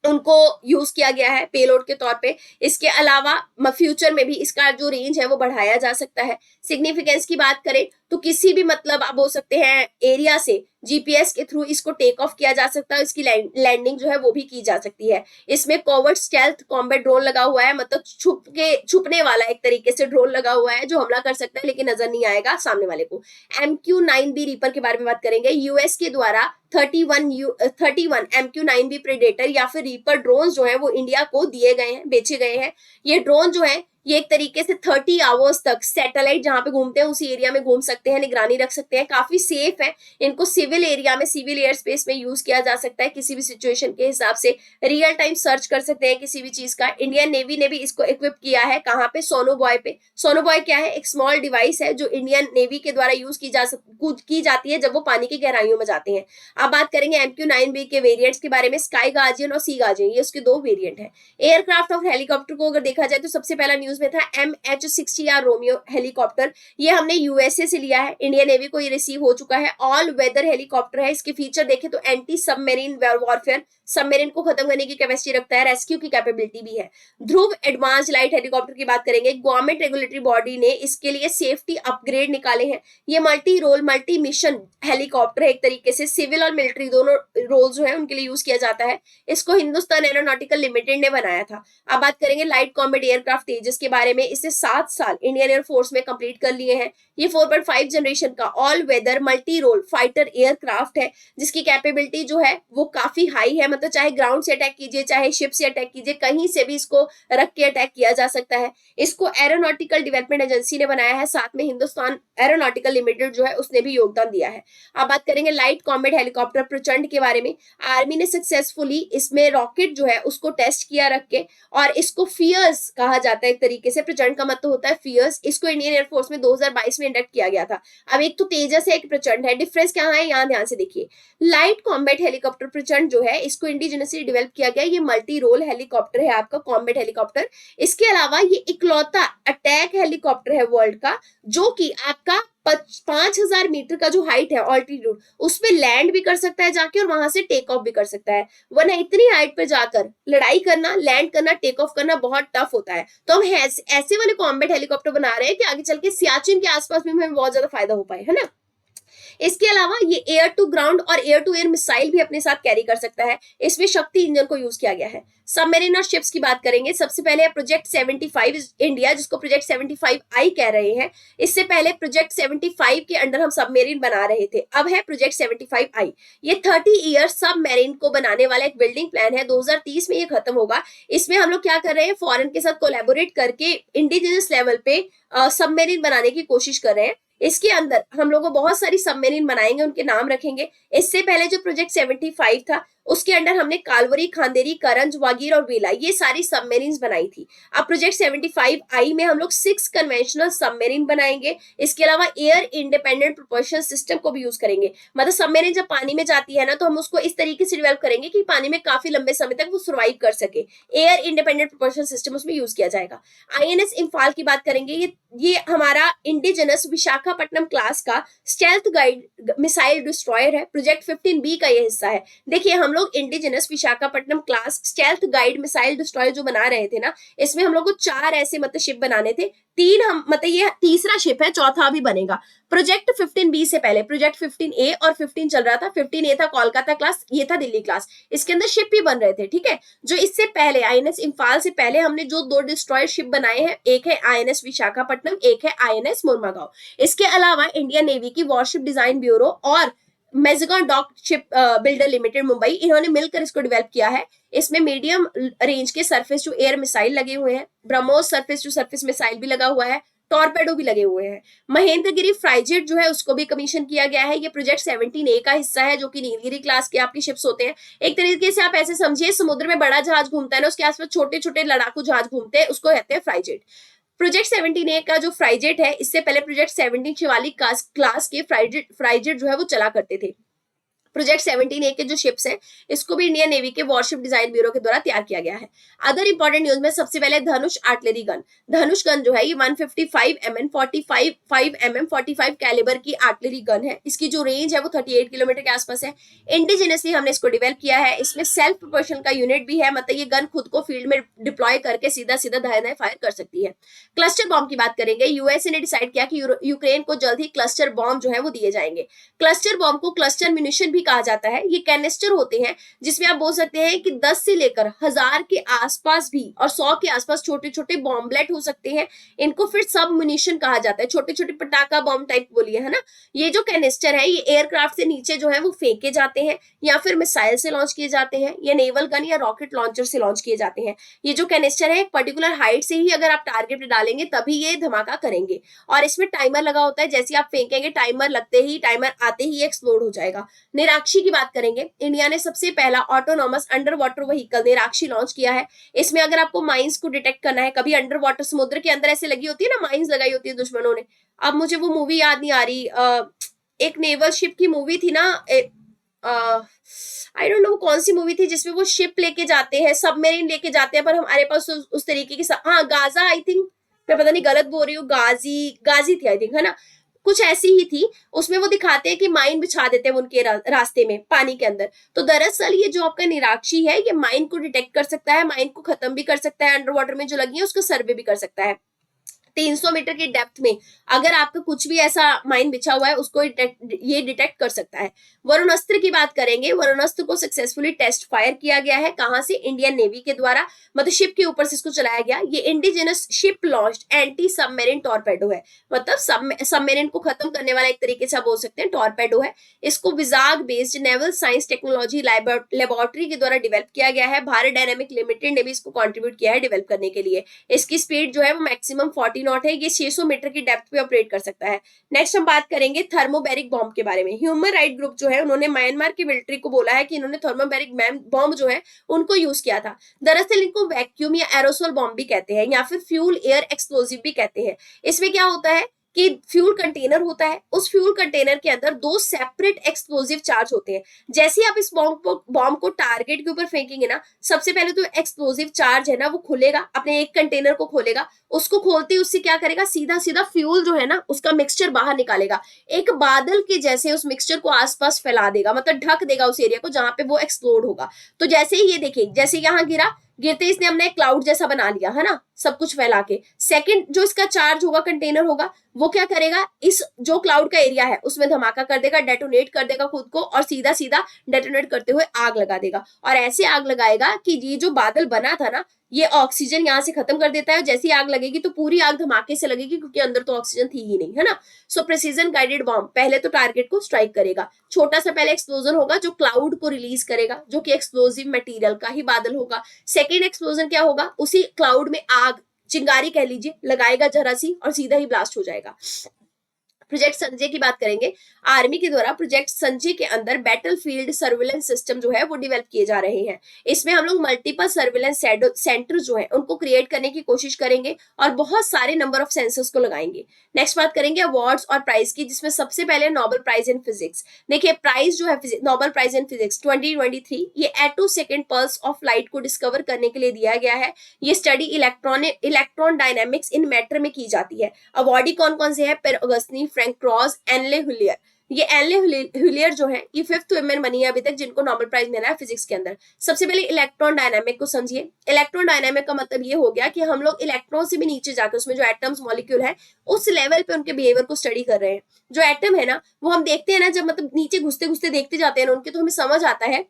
उनको यूज किया गया है पेलोड के तौर पे। इसके अलावा फ्यूचर में भी इसका जो रेंज है वो बढ़ाया जा सकता है। सिग्निफिकेंस की बात करें तो किसी भी मतलब आप बोल सकते हैं एरिया से जीपीएस के थ्रू इसको टेक ऑफ किया जा सकता है। इसकी लैंडिंग जो है वो भी की जा सकती है। इसमें कॉवर्ट स्टेल्थ कॉम्बैट ड्रोन लगा हुआ है, मतलब छुपने वाला एक तरीके से ड्रोन लगा हुआ है जो हमला कर सकता है लेकिन नजर नहीं आएगा सामने वाले को। MQ-9B रीपर के बारे में बात करेंगे। यूएस के द्वारा 31 MQ-9B प्रेडेटर या फिर रीपर ड्रोन जो है वो इंडिया को दिए गए हैं, बेचे गए हैं। ये ड्रोन जो है ये एक तरीके से 30 आवर्स तक सैटेलाइट जहां पे घूमते हैं उसी एरिया में घूम सकते हैं, निगरानी रख सकते हैं, काफी सेफ है। इनको सिविल एरिया में, सिविल एयर स्पेस में यूज किया जा सकता है, किसी भी सिचुएशन के हिसाब से रियल टाइम सर्च कर सकते हैं किसी भी चीज का। इंडियन नेवी ने भी इसको इक्विप किया है, कहाँ पे, सोनोबॉय पे। सोनोबॉय क्या है, एक स्मॉल डिवाइस है जो इंडियन नेवी के द्वारा यूज की जाती है जब वो पानी की गहराइयों में जाते हैं। अब बात करेंगे MQ-9B के वेरिएंट्स के बारे में, स्काई गार्जियन और सी गार्जियन, ये उसके दो वेरिएंट है। एयरक्राफ्ट और हेलीकॉप्टर को अगर देखा जाए तो सबसे पहला न्यूज में था MH-60R रोमियो हेलीकॉप्टर। ये हमने यूएसए से लिया है, इंडियन नेवी को ये रिसीव हो चुका है। ऑल वेदर हेलीकॉप्टर है। इसके फीचर देखें तो एंटी सबमेरीन वॉरफेयर, सबमेरीन को खत्म करने की कैपेसिटी रखता है, रेस्क्यू की कैपेबिलिटी भी है। ध्रुव एडवांस लाइट हेलीकॉप्टर की बात करेंगे, गवर्नमेंट रेगुलेटरी बॉडी ने इसके लिए सेफ्टी अपग्रेड निकाले हैं। ये multi role multi mission helicopter है, एक तरीके से सिविल और मिलिट्री दोनों रोल जो है उनके लिए यूज किया जाता है। इसको हिंदुस्तान एरोनॉटिकल लिमिटेड ने बनाया था। अब बात करेंगे लाइट कॉम्बैट एयरक्राफ्ट तेजस के बारे में। इससे 7 साल इंडियन एयरफोर्स में कंप्लीट कर लिए हैं। ये 4.5 जनरेशन का all weather multi role fighter aircraft है, जिसकी कैपेबिलिटी जो है वो काफी हाई है। मतलब चाहे ग्राउंड से अटैक कीजिए, चाहे शिप से अटैक कीजिए, कहीं से भी इसको रख के अटैक किया जा सकता है। इसको एरोनॉटिकल डेवलपमेंट एजेंसी ने बनाया है, साथ में हिंदुस्तान एरोनॉटिकल लिमिटेड जो है उसने भी योगदान दिया है। अब बात करेंगे लाइट कॉम्बैट हेलीकॉप्टर प्रचंड के बारे में। आर्मी ने सक्सेसफुली इसमें रॉकेट जो है उसको टेस्ट किया रख के, और इसको फियर्स कहा जाता है एक तरीके से, प्रचंड का मतलब होता है फियर्स। इसको इंडियन एयरफोर्स में 2022 में इंडक्ट किया गया था। अब एक तो तेजस है, एक प्रचंड है, डिफरेंस क्या है यहाँ ध्यान से देखिए। लाइट कॉम्बैट हेलीकॉप्टर प्रचंड जो है इसको इंडिजिनसली डेवलप किया गया, ये मल्टी रोल हेलीकॉप्टर है आपका कॉम्बैट हेलीकॉप्टर। इसके अलावा ये इकलौता अटैक हेलीकॉप्टर है वर्ल्ड का जो कि आपका 5000 मीटर का जो हाइट है ऑल्टीट्यूड, उसमें लैंड भी कर सकता है जाके और वहां से टेक ऑफ भी कर सकता है। वरना इतनी हाइट पे जाकर लड़ाई करना, लैंड करना, टेक ऑफ करना बहुत टफ होता है। तो हम ऐसे वाले कॉम्बैट हेलीकॉप्टर बना रहे हैं कि आगे चल के सियाचिन के आसपास भी हमें बहुत ज्यादा फायदा हो पाए, है ना। इसके अलावा ये एयर टू ग्राउंड और एयर टू एयर मिसाइल भी अपने साथ कैरी कर सकता है। इसमें शक्ति इंजन को यूज किया गया है। सबमरीन और शिप्स की बात करेंगे, सबसे पहले है प्रोजेक्ट 75 इंडिया, जिसको प्रोजेक्ट 75I कह रहे हैं। इससे पहले प्रोजेक्ट 75 के अंडर हम सबमरीन बना रहे थे, अब है प्रोजेक्ट 75I। ये 30 ईयर्स सबमरीन को बनाने वाला एक बिल्डिंग प्लान है, 2030 में ये खत्म होगा। इसमें हम लोग क्या कर रहे हैं, फॉरेन के साथ कोलैबोरेट करके इंडिजिनस लेवल पे सबमरीन बनाने की कोशिश कर रहे हैं। इसके अंदर हम लोग बहुत सारी सबमरीन बनाएंगे, उनके नाम रखेंगे। इससे पहले जो प्रोजेक्ट 75 था उसके अंडर हमने कालवरी, खांदेरी, करंज, वागीर और वेला, ये सारी सबमरीन बनाई थी। अब प्रोजेक्ट 75I में हम लोग 6 कन्वेंशनल सबमरीन बनाएंगे। इसके अलावा एयर इंडिपेंडेंट प्रोपल्शन सिस्टम को भी यूज करेंगे। मतलब सबमरीन जब पानी में जाती है ना, तो हम उसको इस तरीके से डेवलप करेंगे कि पानी में काफी लंबे समय तक वो सर्वाइव कर सके। एयर इंडिपेंडेंट प्रोपल्शन सिस्टम उसमें यूज किया जाएगा। INS इम्फाल की बात करेंगे, ये हमारा इंडिजिनस विशाखापट्टनम क्लास का स्टेल्थ गाइड मिसाइल डिस्ट्रॉयर है। प्रोजेक्ट 15B का ये हिस्सा है। देखिए हम लोग indigenous Visakhapatnam class stealth guide missile destroyer जो बना रहे थे ना, इसमें हम लोग को 4 ऐसे मतलब शिप बनाने थे। 3 हम मतलब ये तीसरा शिप है, चौथा अभी बनेगा। प्रोजेक्ट 15B से पहले प्रोजेक्ट 15A और 15 चल रहा था। 15A था कोलकाता क्लास, ये था दिल्ली क्लास। इसके अंदर शिप भी बन रहे थे, ठीक है। जो इससे पहले INS इम्फाल से पहले हमने जो 2 डिस्ट्रॉयर शिप बनाए हैं, एक है INS विशाखापट्टनम, एक है INS मुरमागांव। इसके अलावा इंडियन नेवी की वॉरशिप डिजाइन ब्यूरो और Mazagon dock ship builder limited Mumbai, इन्होंने मिलकर इसको डेवलप किया है। इसमें मीडियम रेंज के सरफेस टू एयर मिसाइल लगे हुए हैं, BrahMos surface to surface missile भी लगा हुआ है, टॉर्पेडो भी लगे हुए हैं। महेंद्रगिरी फ्राइजेट जो है उसको भी कमीशन किया गया है। ये प्रोजेक्ट 17A का हिस्सा है, जो कि नीलगिरी क्लास के आपकी शिप्स होते हैं। एक तरीके से आप ऐसे समझिए, समुद्र में बड़ा जहाज घूमता है ना, उसके आसपास छोटे छोटे लड़ाकू जहाज घूमते हैं, उसको कहते हैं फ्राइजेट। प्रोजेक्ट 17A का जो फ्राइजेट है, इससे पहले प्रोजेक्ट 17 शिवालिक क्लास के फ्राइजेट जो है वो चला करते थे। प्रोजेक्ट 17A के जो शिप्स हैं, इसको भी इंडियन नेवी के वॉरशिप डिजाइन ब्यूरो के द्वारा तैयार किया गया है। अदर इंपॉर्टेंट न्यूज में सबसे पहले धनुष आर्टिलरी गन। धनुष गन जो है ये 155 mm 45 कैलिबर की आर्टिलरी गन है। इसकी जो रेंज है वो 38 किलोमीटर के आसपास है। इंडिजिनसली हमने इसको डेवलप किया है। इसमें सेल्फ प्रोपल्शन का यूनिट भी है, मतलब ये गन खुद को फील्ड में डिप्लॉय करके सीधा सीधा दाएं फायर कर सकती है। क्लस्टर बॉम्ब की बात करेंगे, यूएसए ने डिसाइड किया कि यूक्रेन को जल्द ही क्लस्टर बॉम्ब जो है वो दिए जाएंगे। क्लस्टर बॉम्ब को क्लस्टर म्यूनिशन भी कहा जाता है। ये कैनिस्टर होते हैं जिसमें आप बोल सकते हैं कि 10 से लेकर 1000 के आसपास भी और 100 के आसपास छोटे छोटे बॉम्बलेट हो सकते हैं। इनको फिर सब म्यूनिशन कहा जाता है, छोटे छोटे पटाखा बॉम्ब टाइप बोलिए, है ना। ये जो कैनिस्टर है ये एयरक्राफ्ट से नीचे जो है वो फेंके जाते हैं या फिर मिसाइल से लॉन्च किए जाते हैं या नेवल गन या रॉकेट लॉन्चर से लॉन्च किए जाते हैं। ये जो कैनिस्टर है एक पर्टिकुलर हाइट से ही अगर आप टारगेट पे डालेंगे तभी ये धमाका करेंगे, और इसमें टाइमर लगा होता है। जैसे आप फेंकेंगे टाइमर लगते ही, टाइमर आते ही एक्सप्लोड हो जाएगा। निराक्षी की बात करेंगे, इंडिया ने सबसे पहला autonomous underwater vehicle Neerakshi launch किया है। इसमें अगर आपको माइंस को डिटेक्ट करना है, कभी अंडर वाटर समुद्र के अंदर ऐसे लगी होती है ना माइंस लगाई होती है दुश्मनों ने, अब मुझे वो मूवी याद नहीं आ रही, एक नेवल शिप की मूवी थी ना, आई डोंट नो कौन सी मूवी थी जिसमें वो शिप लेके जाते हैं, सबमरीन लेके जाते हैं, पर हमारे पास उस तरीके की, हाँ गाजा, आई थिंक, मैं पता नहीं गलत बोल रही हूँ, गाजी थी आई थिंक, है ना, कुछ ऐसी ही थी। उसमें वो दिखाते हैं कि माइन बिछा देते हैं उनके रास्ते में पानी के अंदर। तो दरअसल ये जो आपका निराक्षी है ये माइन को डिटेक्ट कर सकता है, माइन को खत्म भी कर सकता है, अंडर वाटर में जो लगी है उसका सर्वे भी कर सकता है। 300 मीटर की डेप्थ में अगर आपका कुछ भी ऐसा माइन बिछा हुआ है उसको ये डिटेक्ट कर सकता है। वरुणास्त्र की बात करेंगे, वरुणास्त्र को सक्सेसफुली टेस्ट फायर किया गया है, कहां से, इंडियन नेवी के द्वारा, मतलब शिप के ऊपर से इसको चलाया गया। ये indigenous ship launched anti submarine torpedo है, मतलब सबमरीन को खत्म करने वाला एक तरीके से आप बोल सकते हैं टॉर्पेडो है। इसको Vizag based naval science technology laboratory के द्वारा डेवलप किया गया है। भारत डायनामिक लिमिटेड ने भी इसको कंट्रीब्यूट किया है डेवलप करने के लिए। इसकी स्पीड जो है वो मैक्सिमम 40 नॉट है। ये 600 मीटर की डेप्थ पे ऑपरेट कर सकता है। नेक्स्ट हम बात करेंगे थर्मोबैरिक बॉम्ब के बारे में। ह्यूमन राइट ग्रुप जो है उन्होंने म्यांमार की मिलिट्री को बोला है कि इन्होंने थर्मोबैरिक बॉम्ब जो है उनको यूज किया था। दरअसल इनको वैक्यूम या एरोसोल बॉम्ब भी कहते हैं या फिर फ्यूल एयर एक्सप्लोजिव भी कहते हैं। इसमें क्या होता है कि फ्यूल कंटेनर होता है, उस फ्यूल कंटेनर के अंदर 2 सेपरेट एक्सप्लोजिव चार्ज होते हैं। जैसे आप इस बॉम्ब को टारगेट के ऊपर फेंकेंगे ना, सबसे पहले तो एक्सप्लोजिव चार्ज है ना वो खुलेगा, अपने एक कंटेनर को खोलेगा, उसको खोलते ही उससे क्या करेगा, सीधा सीधा फ्यूल जो है ना उसका मिक्सचर बाहर निकालेगा, एक बादल के जैसे उस मिक्सचर को आसपास फैला देगा, मतलब ढक देगा उस एरिया को जहां पे वो एक्सप्लोड होगा। तो जैसे ही ये देखिए, जैसे यहाँ गिरा, गिरते इसने हमने एक क्लाउड जैसा बना लिया, है ना, सब कुछ फैला के। सेकंड जो इसका चार्ज होगा, कंटेनर होगा, वो क्या करेगा, इस जो क्लाउड का एरिया है उसमें धमाका कर देगा, डेटोनेट कर देगा खुद को, और सीधा सीधा डेटोनेट करते हुए आग लगा देगा। और ऐसे आग लगाएगा कि ये जो बादल बना था ना, ये ऑक्सीजन यहाँ से खत्म कर देता है। जैसी आग लगेगी तो पूरी आग धमाके से लगेगी, क्योंकि अंदर तो ऑक्सीजन थी ही नहीं, है ना। सो प्रिसीजन गाइडेड बॉम्ब पहले तो टारगेट को स्ट्राइक करेगा, छोटा सा पहले एक्सप्लोजन होगा जो क्लाउड को रिलीज करेगा, जो कि एक्सप्लोजिव मटेरियल का ही बादल होगा। सेकेंड एक्सप्लोजन क्या होगा, उसी क्लाउड में आग, चिंगारी कह लीजिए, लगाएगा जरा सी और सीधा ही ब्लास्ट हो जाएगा। प्रोजेक्ट संजय की बात करेंगे, आर्मी के द्वारा प्रोजेक्ट संजय के अंदर बैटलफील्ड सर्विलेंस सिस्टम जो है वो डेवलप किए जा रहे हैं। इसमें हम लोग मल्टीपल सर्विलेंस सेंटर जो है उनको क्रिएट करने की कोशिश करेंगे और बहुत सारे नंबर ऑफ सेंसर्स को लगाएंगे। नेक्स्ट बात करेंगे अवार्ड्स और प्राइज की, जिसमें सबसे पहले नोबेल प्राइज इन फिजिक्स। देखिए प्राइज जो है नोबेल प्राइज इन फिजिक्स 2023 ये एटो सेकेंड पल्स ऑफ लाइट को डिस्कवर करने के लिए दिया गया है। ये स्टडी इलेक्ट्रॉन डायनेमिक्स इन मैटर में की जाती है। अवार्डी कौन कौन से है, पियर अगस्ती, फ्रैंक क्रॉस, एनले हुलियर। ये एनले हुलियर जो है ये 5th वुमेन बनी है अभी तक जिनको नोबेल प्राइज मिला है फिजिक्स के अंदर। सबसे पहले इलेक्ट्रॉन डायनामिक को समझिए। इलेक्ट्रॉन डायनामिक का मतलब ये हो गया कि हम लोग इलेक्ट्रॉन से भी नीचे जाकर उसमें जो एटम्स मॉलिक्यूल है उस लेवल पे उनके बिहेवियर को स्टडी कर रहे हैं। जो एटम है ना वो हम देखते हैं ना, जब मतलब नीचे घुसते घुसते देखते जाते हैं ना उनके, तो हमें समझ आता है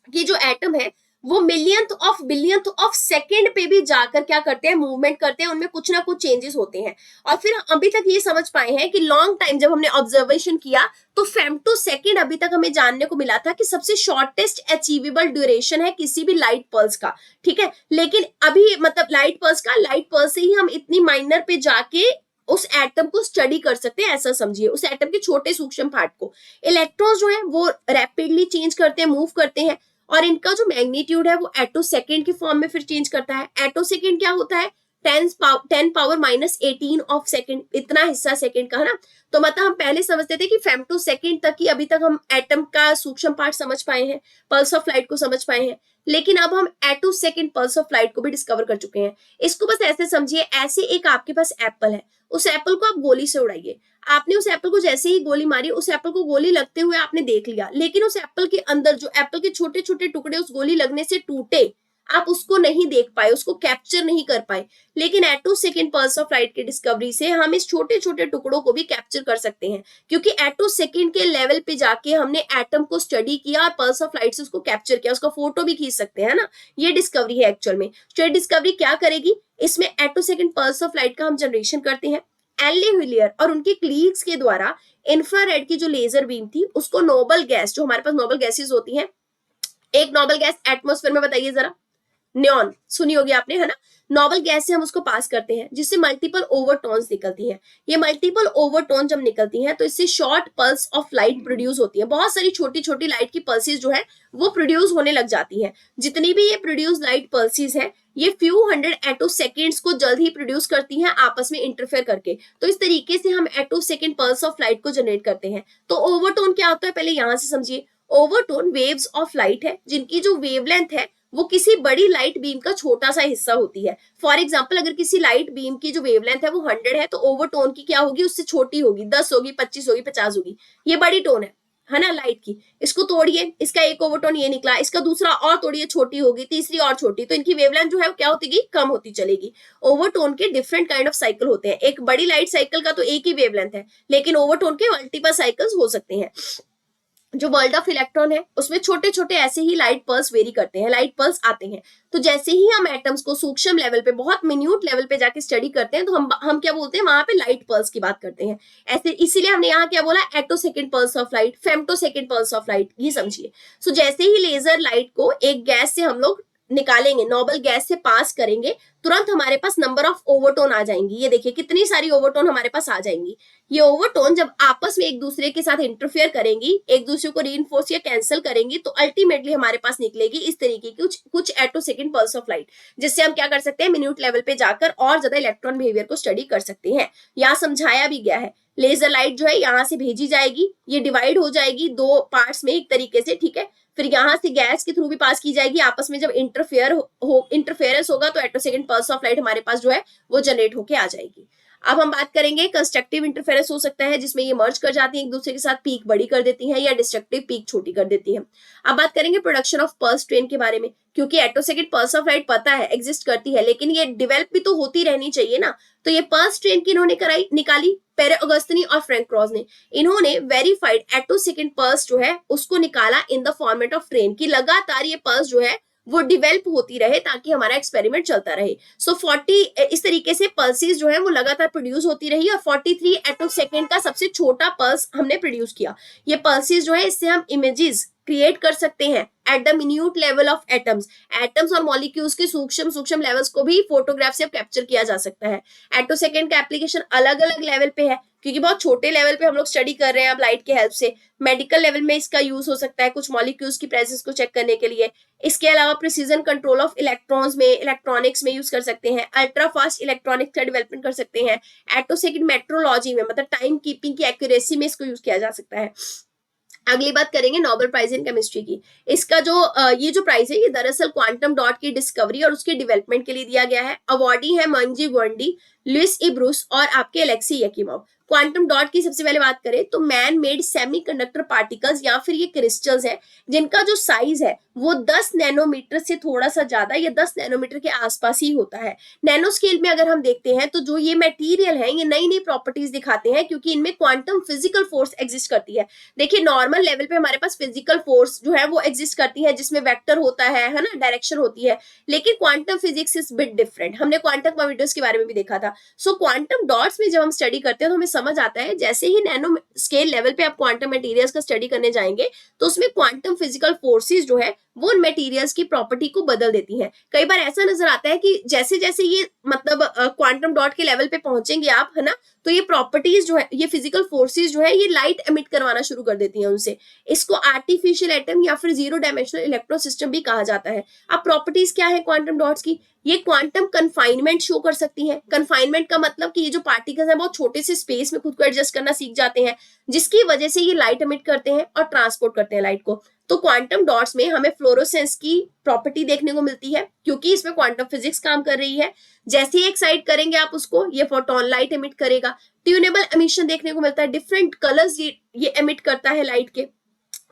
कि जो एटम है वो millionth of billionth of second पे भी जाकर क्या करते हैं, मूवमेंट करते हैं, उनमें कुछ ना कुछ चेंजेस होते हैं। और फिर अभी तक ये समझ पाए हैं कि लॉन्ग टाइम जब हमने ऑब्जर्वेशन किया तो फेम्टो सेकेंड अभी तक हमें जानने को मिला था कि सबसे शॉर्टेस्ट अचीवेबल ड्यूरेशन है किसी भी लाइट पल्स का, ठीक है। लेकिन अभी मतलब लाइट पल्स से ही हम इतनी माइनर पे जाके उस एटम को स्टडी कर सकते हैं, ऐसा समझिए, उस एटम के छोटे सूक्ष्म पार्ट को। इलेक्ट्रॉन्स जो है वो रैपिडली चेंज करते हैं, मूव करते हैं, और इनका जो मैग्नीट्यूड है वो एटो सेकेंड के फॉर्म में फिर चेंज करता है। एटो सेकेंड क्या होता है, 10 पावर -18 ऑफ सेकेंड, इतना हिस्सा सेकेंड का, है ना। तो मतलब हम पहले समझते थे कि फेम्टो सेकेंड तक ही अभी तक हम एटम का सूक्ष्म पार्ट समझ पाए हैं, पल्स ऑफ लाइट को समझ पाए हैं, लेकिन अब हम एटो सेकेंड पल्स ऑफ लाइट को भी डिस्कवर कर चुके हैं। इसको बस ऐसे समझिए, ऐसे एक आपके पास एप्पल है, उस एप्पल को आप गोली से उड़ाइए। आपने उस एप्पल को जैसे ही गोली मारी, उस एप्पल को गोली लगते हुए आपने देख लिया, लेकिन उस एप्पल के अंदर जो एप्पल के छोटे छोटे टुकड़े उस गोली लगने से टूटे, आप उसको नहीं देख पाए, उसको कैप्चर नहीं कर पाए, लेकिन एटो सेकेंड पल्स ऑफ लाइट की डिस्कवरी से हम इस छोटे छोटे टुकड़ों को भी कैप्चर कर सकते हैं, क्योंकि एटो सेकेंड के लेवल पे जाके हमने एटम को स्टडी किया और पल्स ऑफ लाइट से उसको कैप्चर किया, उसका फोटो भी खींच सकते हैं ना। ये डिस्कवरी है एक्चुअल में। तो ये डिस्कवरी क्या करेगी, इसमें एटो सेकेंड पल्स ऑफ लाइट का हम जनरेशन करते हैं। एनले व्हिलियर और उनके क्लीग्स के द्वारा इंफ्रारेड की जो लेजर बीम थी उसको नोबल गैस, जो हमारे पास नोबल गैसेज होती हैं, एक नोबल गैस एटमॉस्फेयर में बताइए जरा, न्योन सुनी होगी आपने, है ना। नोबल गैस से हम उसको पास करते हैं जिससे मल्टीपल ओवरटोन्स निकलती हैं। ये मल्टीपल ओवरटोन जब निकलती हैं तो इससे short pulse of light produce होती है। बहुत सारी छोटी छोटी लाइट की पल्सेस जो है वो प्रोड्यूस होने लग जाती हैं। जितनी भी ये प्रोड्यूस लाइट पल्सेस है ये फ्यू हंड्रेड एटो सेकेंड्स को जल्द ही प्रोड्यूस करती हैं आपस में इंटरफेयर करके। तो इस तरीके से हम एटो सेकेंड पल्स ऑफ लाइट को जनरेट करते हैं। तो ओवरटोन क्या होता है पहले यहां से समझिए। ओवरटोन वेव्स ऑफ लाइट है जिनकी जो वेवलेंथ है वो किसी बड़ी लाइट बीम का छोटा सा हिस्सा होती है। फॉर एग्जाम्पल अगर किसी लाइट बीम की जो वेवलेंथ है वो 100 है तो ओवरटोन की क्या होगी, उससे छोटी होगी, 10 होगी, 25 होगी, 50 होगी। ये बड़ी टोन है ना लाइट की। इसको तोड़िए, इसका एक ओवरटोन ये निकला, इसका दूसरा और तोड़िए, छोटी होगी, तीसरी और छोटी, तो इनकी वेवलेंथ जो है वो क्या होती कम होती चलेगी। ओवरटोन के डिफरेंट काइंड ऑफ साइकिल होते हैं। एक बड़ी लाइट साइकिल का तो एक ही वेवलेंथ है, लेकिन ओवरटोन के मल्टीपल साइकिल्स हो सकते हैं। जो वर्ल्ड ऑफ इलेक्ट्रॉन है उसमें छोटे छोटे ऐसे ही लाइट पल्स वेरी करते हैं, लाइट पल्स आते हैं। तो जैसे ही हम एटम्स को सूक्ष्म लेवल पे, बहुत मिन्यूट लेवल पे जाके स्टडी करते हैं तो हम क्या बोलते हैं, वहां पे लाइट पल्स की बात करते हैं। ऐसे इसीलिए हमने यहाँ क्या बोला, attosecond pulse of light, femtosecond pulse of light, ये समझिए। सो जैसे ही लेजर लाइट को एक गैस से हम लोग निकालेंगे, नोबल गैस से पास करेंगे, तुरंत हमारे पास नंबर ऑफ ओवरटोन आ जाएंगी। ये देखिए कितनी सारी ओवरटोन हमारे पास आ जाएंगी। ये ओवरटोन जब आपस में एक दूसरे के साथ इंटरफेयर करेंगी, एक दूसरे को रीइंफोर्स या कैंसिल करेंगी, तो अल्टीमेटली हमारे पास निकलेगी इस तरीके की कुछ एटो सेकेंड पल्स ऑफ लाइट, जिससे हम क्या कर सकते हैं, मिन्यूट लेवल पे जाकर और ज्यादा इलेक्ट्रॉन बिहेवियर को स्टडी कर सकते हैं। यहाँ समझाया भी गया है। लेजर लाइट जो है यहाँ से भेजी जाएगी, ये डिवाइड हो जाएगी दो पार्ट्स में एक तरीके से, ठीक है। फिर यहाँ से गैस के थ्रू भी पास की जाएगी, आपस में जब इंटरफेरेंस होगा तो एटो सेकेंड पल्स ऑफ लाइट हमारे पास जो है वो जनरेट होके आ जाएगी। अब हम बात करेंगे कंस्ट्रक्टिव इंटरफेरेंस हो सकता है जिसमें ये मर्ज कर जाती है एक दूसरे के साथ, पीक बड़ी कर देती हैं, या डिस्ट्रक्टिव पीक छोटी कर देती है। अब बात करेंगे प्रोडक्शन ऑफ पल्स ट्रेन के बारे में, क्योंकि एटो सेकेंड पल्स ऑफ लाइट पता है एग्जिस्ट करती है, लेकिन ये डेवलप भी तो होती रहनी चाहिए ना। तो ये पल्स ट्रेन किन्होंने निकाली, पेरे ऑगस्टिनी और फ्रैंक क्रॉस ने। इन्होंने वेरीफाइड एटो सेकेंड पल्स जो है उसको निकाला in the format of train, की लगातार ये पल्स जो है वो डिवेल्प होती रहे ताकि हमारा एक्सपेरिमेंट चलता रहे। सो 40 इस तरीके से पल्सेस जो है वो लगातार प्रोड्यूस होती रही और 43 एटो सेकेंड का सबसे छोटा पल्स हमने प्रोड्यूस किया। ये पल्सेस जो है इससे हम इमेजेस क्रिएट कर सकते हैं at the minute level of atoms और मॉलिक्यूल्स के सूक्ष्म लेवल्स को भी फोटोग्राफ से कैप्चर किया जा सकता है। एटो सेकेंड का एप्लीकेशन अलग अलग लेवल पे है, क्योंकि बहुत छोटे लेवल पे हम लोग स्टडी कर रहे हैं अब लाइट के हेल्प से। मेडिकल लेवल में इसका यूज हो सकता है कुछ मॉलिक्यूल्स की प्रेजेंस को चेक करने के लिए। इसके अलावा प्रिसीजन कंट्रोल ऑफ इलेक्ट्रॉन्स में, इलेक्ट्रॉनिक्स में यूज कर सकते हैं। अल्ट्रा फास्ट इलेक्ट्रॉनिक्स का डेवलपमेंट कर सकते हैं। एटो सेकेंड मेट्रोलॉजी में, मतलब टाइम कीपिंग की एक्यूरेसी में इसको यूज किया जा सकता है। अगली बात करेंगे नोबेल प्राइज इन केमिस्ट्री की। इसका जो ये जो प्राइज है ये दरअसल क्वांटम डॉट की डिस्कवरी और उसके डेवलपमेंट के लिए दिया गया है। अवार्डी है मंजी गोंडी, लुइस ई ब्रूस और आपके अलेक्सी यकीमोव। क्वांटम डॉट की सबसे पहले बात करें तो मैन मेड सेमीकंडक्टर पार्टिकल्स या फिर ये क्रिस्टल्स है जिनका जो साइज है वो 10 नैनोमीटर से थोड़ा सा ज्यादा या 10 नैनोमीटर के आसपास ही होता है। नैनो स्केल में अगर हम देखते हैं तो जो ये मटेरियल है ये नई नई प्रॉपर्टीज दिखाते हैं क्योंकि इनमें क्वांटम फिजिकल फोर्स एग्जिस्ट करती है। देखिए नॉर्मल लेवल पे हमारे पास फिजिकल फोर्स जो है वो एग्जिस्ट करती है जिसमें वेक्टर होता है ना, डायरेक्शन होती है, लेकिन quantum physics is bit different. हमने क्वांटम कंप्यूटर्स के बारे में भी देखा था। सो क्वांटम डॉट्स में जब हम स्टडी करते हैं तो हमें समझ आता है जैसे ही नैनो स्केल लेवल पे आप क्वांटम मटेरियल्स का स्टडी करने जाएंगे तो उसमें क्वांटम फिजिकल फोर्सेस जो है वो उन मटेरियल्स की प्रॉपर्टी को बदल देती हैं। कई बार ऐसा नजर आता है कि जैसे जैसे ये मतलब क्वांटम डॉट के लेवल पे पहुंचेंगे आप, है ना, तो ये प्रॉपर्टीज जो है, ये फिजिकल फोर्सेस जो है ये लाइट एमिट करवाना शुरू कर देती हैं उनसे। इसको आर्टिफिशियल एटम या फिर जीरो डायमेंशनल इलेक्ट्रो सिस्टम भी कहा जाता है। अब प्रॉपर्टीज क्या है क्वांटम डॉट्स की? ये क्वांटम कन्फाइनमेंट शो कर सकती हैं। कन्फाइनमेंट का मतलब कि ये जो पार्टिकल्स हैं बहुत छोटे से स्पेस में खुद को एडजस्ट करना सीख जाते हैं, जिसकी वजह से ये लाइट एमिट करते हैं और ट्रांसपोर्ट करते हैं लाइट को। तो क्वांटम डॉट्स में हमें फ्लोरोसेंस की प्रॉपर्टी देखने को मिलती है क्योंकि इसमें क्वांटम फिजिक्स काम कर रही है। जैसे ही एक्साइट करेंगे आप उसको, ये फोटोन लाइट एमिट करेगा। ट्यूनेबल एमिशन देखने को मिलता है, डिफरेंट कलर्स ये एमिट करता है लाइट के।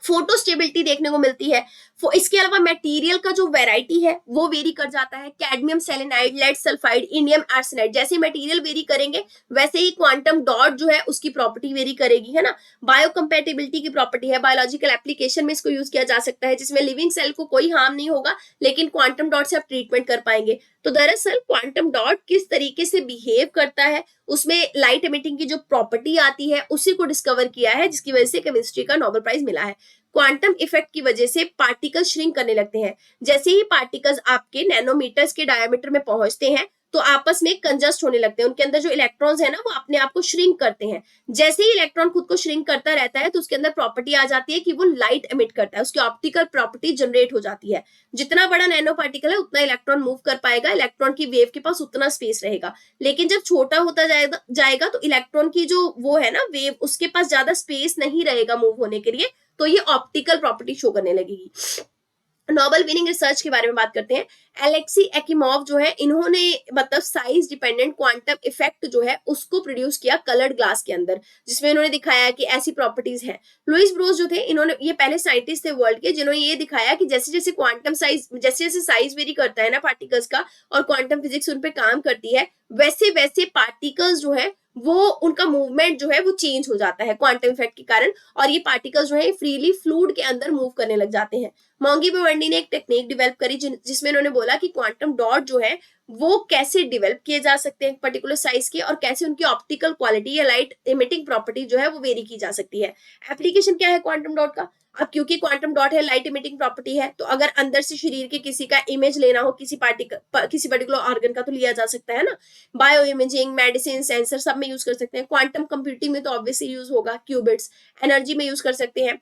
फोटो स्टेबिलिटी देखने को मिलती है। इसके अलावा मटेरियल का जो वैरायटी है वो वेरी कर जाता है। Cadmium selenide, lead sulphide, indium arsenide, जैसे मटेरियल वेरी करेंगे वैसे ही क्वांटम डॉट जो है उसकी प्रॉपर्टी वेरी करेगी, है ना। बायोकम्पेटिबिलिटी की प्रॉपर्टी है, बायोलॉजिकल एप्लीकेशन में इसको यूज किया जा सकता है जिसमें लिविंग सेल को कोई हार्म नहीं होगा, लेकिन क्वांटम डॉट से आप ट्रीटमेंट कर पाएंगे। तो दरअसल क्वांटम डॉट किस तरीके से बिहेव करता है, उसमें लाइट एमिटिंग की जो प्रॉपर्टी आती है उसी को डिस्कवर किया है, जिसकी वजह से केमिस्ट्री का नोबेल प्राइज मिला है। क्वांटम इफेक्ट की वजह से पार्टिकल श्रिंक करने लगते हैं। जैसे ही पार्टिकल्स आपके नैनोमीटर्स के डायमीटर में पहुंचते हैं तो आपस में कंजस्ट होने लगते हैं, उनके अंदर जो इलेक्ट्रॉन्स है ना वो अपने आप को श्रिंक करते हैं। जैसे ही इलेक्ट्रॉन खुद को श्रिंक करता रहता है तो उसके अंदर प्रॉपर्टी आ जाती है कि वो लाइट एमिट करता है, उसकी ऑप्टिकल प्रॉपर्टी जनरेट हो जाती है। जितना बड़ा नैनो पार्टिकल है उतना इलेक्ट्रॉन मूव कर पाएगा, इलेक्ट्रॉन की वेव के पास उतना स्पेस रहेगा। लेकिन जब छोटा होता जाएगा तो इलेक्ट्रॉन की जो वो है ना वेव, उसके पास ज्यादा स्पेस नहीं रहेगा मूव होने के लिए, तो ये ऑप्टिकल प्रॉपर्टी शो करने लगेगी। नोबेल विनिंग रिसर्च के बारे में बात करते हैं। एलेक्सी एकिमोव जो है, इन्होंने मतलब साइज डिपेंडेंट क्वांटम इफेक्ट जो है उसको प्रोड्यूस किया कलर्ड ग्लास के अंदर, जिसमें इन्होंने दिखाया कि ऐसी प्रॉपर्टीज हैं। लुइस ब्रोस जो थे, इन्होंने ये पहले साइंटिस्ट थे वर्ल्ड के जिन्होंने ये दिखाया कि जैसे जैसे क्वांटम साइज, जैसे जैसे साइज वेरी करता है ना पार्टिकल्स का और क्वांटम फिजिक्स उन पे काम करती है, वैसे वैसे पार्टिकल्स जो है वो उनका मूवमेंट जो है वो चेंज हो जाता है क्वांटम इफेक्ट के कारण, और ये पार्टिकल्स जो है फ्रीली फ्लूइड के अंदर मूव करने लग जाते हैं। मोंगी बेवर्डी ने एक टेक्निक डेवलप करी जिसमें उन्होंने बोला कि क्वांटम डॉट जो है वो कैसे डेवलप किए जा सकते हैं पर्टिकुलर साइज के, और कैसे उनकी ऑप्टिकल क्वालिटी या लाइट इमिटिंग प्रॉपर्टी जो है वो वेरी की जा सकती है। एप्लीकेशन क्या है क्वांटम डॉट का? अब क्योंकि क्वांटम डॉट है, लाइट इमिटिंग प्रॉपर्टी है, तो अगर अंदर से शरीर के किसी का इमेज लेना हो किसी पर्टिकुलर ऑर्गन का, तो लिया जा सकता है ना। बायो इमेजिंग, मेडिसिन, सेंसर सब में यूज कर सकते हैं। क्वांटम कंप्यूटिंग में तो ऑब्वियसली यूज होगा क्यूबिट्स। एनर्जी में यूज कर सकते हैं,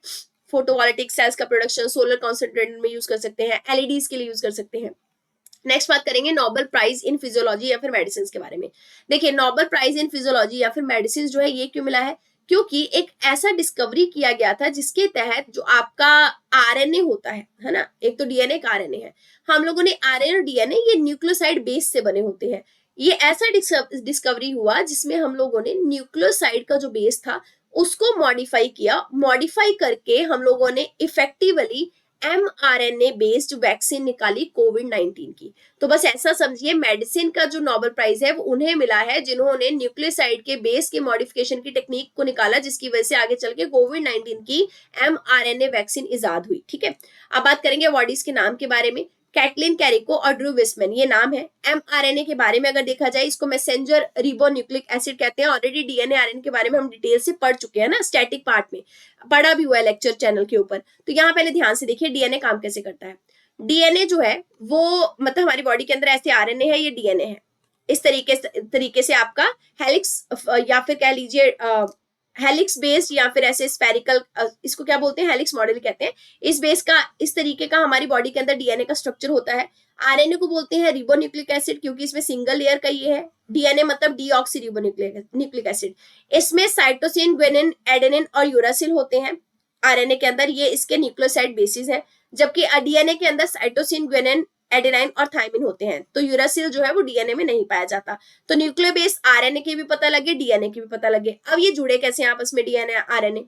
फोटोवोल्टिक सेल्स का प्रोडक्शन, सोलर कॉन्सेंट्रेटेड में यूज कर सकते हैं, एलईडीज के लिए यूज कर सकते हैं। नेक्स्ट बात करेंगे नोबेल प्राइज इन फिजियोलॉजी या फिर मेडिसिन के बारे में। देखिए, नोबेल प्राइज इन फिजियोलॉजी या फिर मेडिसिन जो है ये क्यों मिला है? क्योंकि एक ऐसा डिस्कवरी किया गया था जिसके तहत जो आपका आरएनए होता है ना, एक तो डीएनए एक आरएनए है, हम लोगों ने आरएनए और डीएनए ये न्यूक्लियोसाइड बेस से बने होते हैं। ये ऐसा डिस्कवरी हुआ जिसमें हम लोगों ने न्यूक्लियोसाइड का जो बेस था उसको मॉडिफाई किया, मॉडिफाई करके हम लोगों ने इफेक्टिवली mRNA बेस्ड वैक्सीन निकाली कोविड-19 की। तो बस ऐसा समझिए, मेडिसिन का जो नोबेल प्राइज है वो उन्हें मिला है जिन्होंने न्यूक्लियोसाइड के बेस के मॉडिफिकेशन की टेक्निक को निकाला, जिसकी वजह से आगे चल के कोविड-19 की mRNA वैक्सीन इजाद हुई। ठीक है, अब बात करेंगे अवार्डीज के नाम के बारे में। कैटलिन कैरिको और ड्रू विस्मैन, ये नाम है। mRNA के बारे में अगर देखा जाए, इसको मैसेंजर रिबोन्यूक्लिक एसिड कहते हैं। ऑलरेडी डीएनए आरएनए के बारे में हम डिटेल से पढ़ चुके हैं ना, स्टैटिक पार्ट में पढ़ा भी हुआ है लेक्चर चैनल के ऊपर। तो यहाँ पहले ध्यान से देखिए डीएनए काम कैसे करता है। डीएनए जो है वो मतलब हमारी बॉडी के अंदर ऐसे आरएनए है, ये डीएनए है। इस तरीके से आपका हेलिक्स या फिर कह लीजिए हेलिक्स बेस्ड या फिर ऐसे स्फेरिकल, इसको क्या बोलते हैं, हेलिक्स मॉडल कहते हैं। इस बेस का, इस तरीके का हमारी बॉडी के अंदर डीएनए का स्ट्रक्चर होता है। आरएनए को बोलते हैं रिबोन्यूक्लिक एसिड, क्योंकि इसमें सिंगल लेयर का ये है। डीएनए मतलब डीऑक्सी रिबोन्यूक्लिक एसिड। इसमें साइटोसिन, ग्वानिन, एडेनिन और यूरासिल होते हैं आरएनए के अंदर, ये इसके न्यूक्लियोसाइड बेसिस है। जबकि डीएनए के अंदर साइटोसिन, ग्वानिन, एडेनाइन और थाइमिन होते हैं। तो यूरासिल जो है वो डीएनए में नहीं पाया जाता। तो न्यूक्लियोबेस आरएनए के भी पता लगे, डीएनए के भी पता लगे। अब ये जुड़े कैसे हैं आपस में डीएनए आरएनए?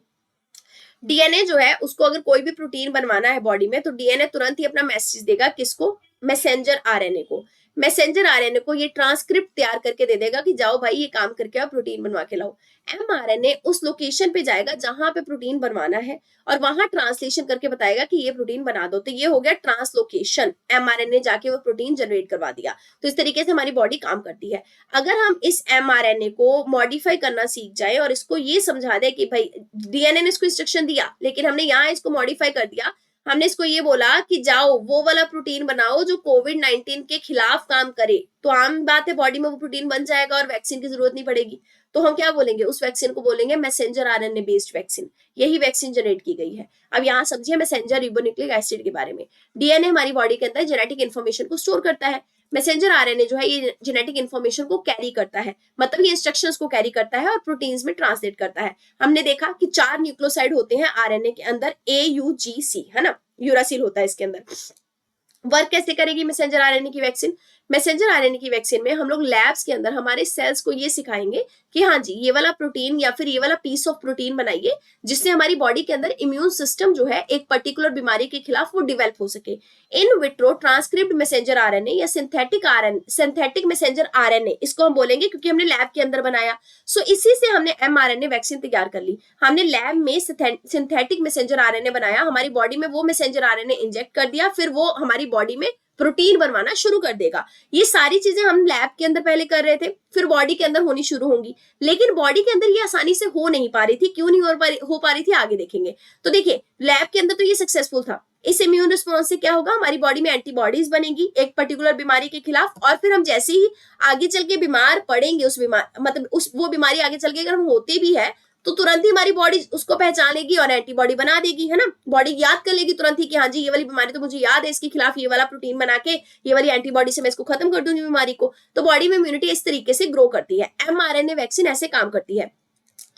डीएनए जो है उसको अगर कोई भी प्रोटीन बनवाना है बॉडी में, तो डीएनए तुरंत ही अपना मैसेज देगा किसको? मैसेंजर आरएनए को। मैसेंजर आरएनए को ये ट्रांसक्रिप्ट तैयार करके दे देगा कि जाओ भाई ये काम करके आओ, प्रोटीन बनवा के लाओ। mRNA उस लोकेशन पे जाएगा जहां पे प्रोटीन बनवाना है और वहां ट्रांसलेशन करके बताएगा कि ये प्रोटीन बना दो। तो ये हो गया ट्रांसलोकेशन, mRNA जाके वो प्रोटीन जनरेट करवा दिया। तो इस तरीके से हमारी बॉडी काम करती है। अगर हम इस mRNA को मॉडिफाई करना सीख जाए और इसको ये समझा दे कि भाई डीएनए ने इसको इंस्ट्रक्शन दिया, लेकिन हमने यहाँ इसको मॉडिफाई कर दिया, हमने इसको ये बोला कि जाओ वो वाला प्रोटीन बनाओ जो कोविड-19 के खिलाफ काम करे, तो आम बात है बॉडी में वो प्रोटीन बन जाएगा और वैक्सीन की जरूरत नहीं पड़ेगी। तो हम क्या बोलेंगे? उस वैक्सीन को बोलेंगे मैसेंजर आरएनए बेस्ड वैक्सीन। यही वैक्सीन जनरेट की गई है। अब यहाँ समझिए मैसेंजर रिबोन्यूक्लिक एसिड के बारे में। डीएनए हमारी बॉडी के अंदर जेनेटिक इन्फॉर्मेशन को स्टोर करता है। मैसेंजर आरएनए जो है ये जेनेटिक इन्फॉर्मेशन को कैरी करता है, मतलब ये इंस्ट्रक्शंस को कैरी करता है और प्रोटीन्स में ट्रांसलेट करता है। हमने देखा कि 4 न्यूक्लियोसाइड होते हैं आरएनए के अंदर, AUGC, है ना, यूरासिल होता है इसके अंदर। वर्क कैसे करेगी मैसेंजर आरएनए की वैक्सीन? मैसेंजर आरएनए की वैक्सीन में हम लोग लैब्स के अंदर हमारे सेल्स को ये सिखाएंगे कि हाँ जी ये वाला प्रोटीन या फिर ये वाला पीस ऑफ प्रोटीन बनाइए जिससे हमारी बॉडी के अंदर इम्यून सिस्टम जो है एक पर्टिकुलर बीमारी के खिलाफ वो डेवलप हो सके। In vitro transcript messenger RNA या सिंथेटिक मैसेंजर आरएनए इसको हम बोलेंगे क्योंकि हमने लैब के अंदर बनाया। सो इसी से हमने एमआरएनए वैक्सीन तैयार कर ली। हमने लैब में सिंथेटिक मैसेंजर आरएनए बनाया, हमारी बॉडी में वो मैसेंजर आरएनए इंजेक्ट कर दिया, फिर वो हमारी बॉडी में प्रोटीन बनवाना शुरू कर देगा। ये सारी चीजें हम लैब के अंदर पहले कर रहे थे, फिर बॉडी के अंदर होनी शुरू होंगी, लेकिन बॉडी के अंदर ये आसानी से हो नहीं पा रही थी। क्यों नहीं हो पा रही थी आगे देखेंगे। तो देखिए लैब के अंदर तो ये सक्सेसफुल था। इस इम्यून रिस्पॉन्स से क्या होगा, हमारी बॉडी में एंटीबॉडीज बनेगी एक पर्टिकुलर बीमारी के खिलाफ, और फिर हम जैसे ही आगे चल के बीमार पड़ेंगे उस बीमार मतलब उस वो बीमारी आगे चल के अगर हम होते भी है तो तुरंत ही हमारी बॉडी उसको पहचान लेगी और एंटीबॉडी बना देगी, है ना। बॉडी याद कर लेगी तुरंत ही कि हाँ जी ये वाली बीमारी तो मुझे याद है, इसके खिलाफ ये वाला प्रोटीन बना के ये वाली एंटीबॉडी से मैं इसको खत्म कर दूंगी बीमारी को। तो बॉडी में इम्यूनिटी इस तरीके से ग्रो करती है। एमआरएनए वैक्सीन ऐसे काम करती है।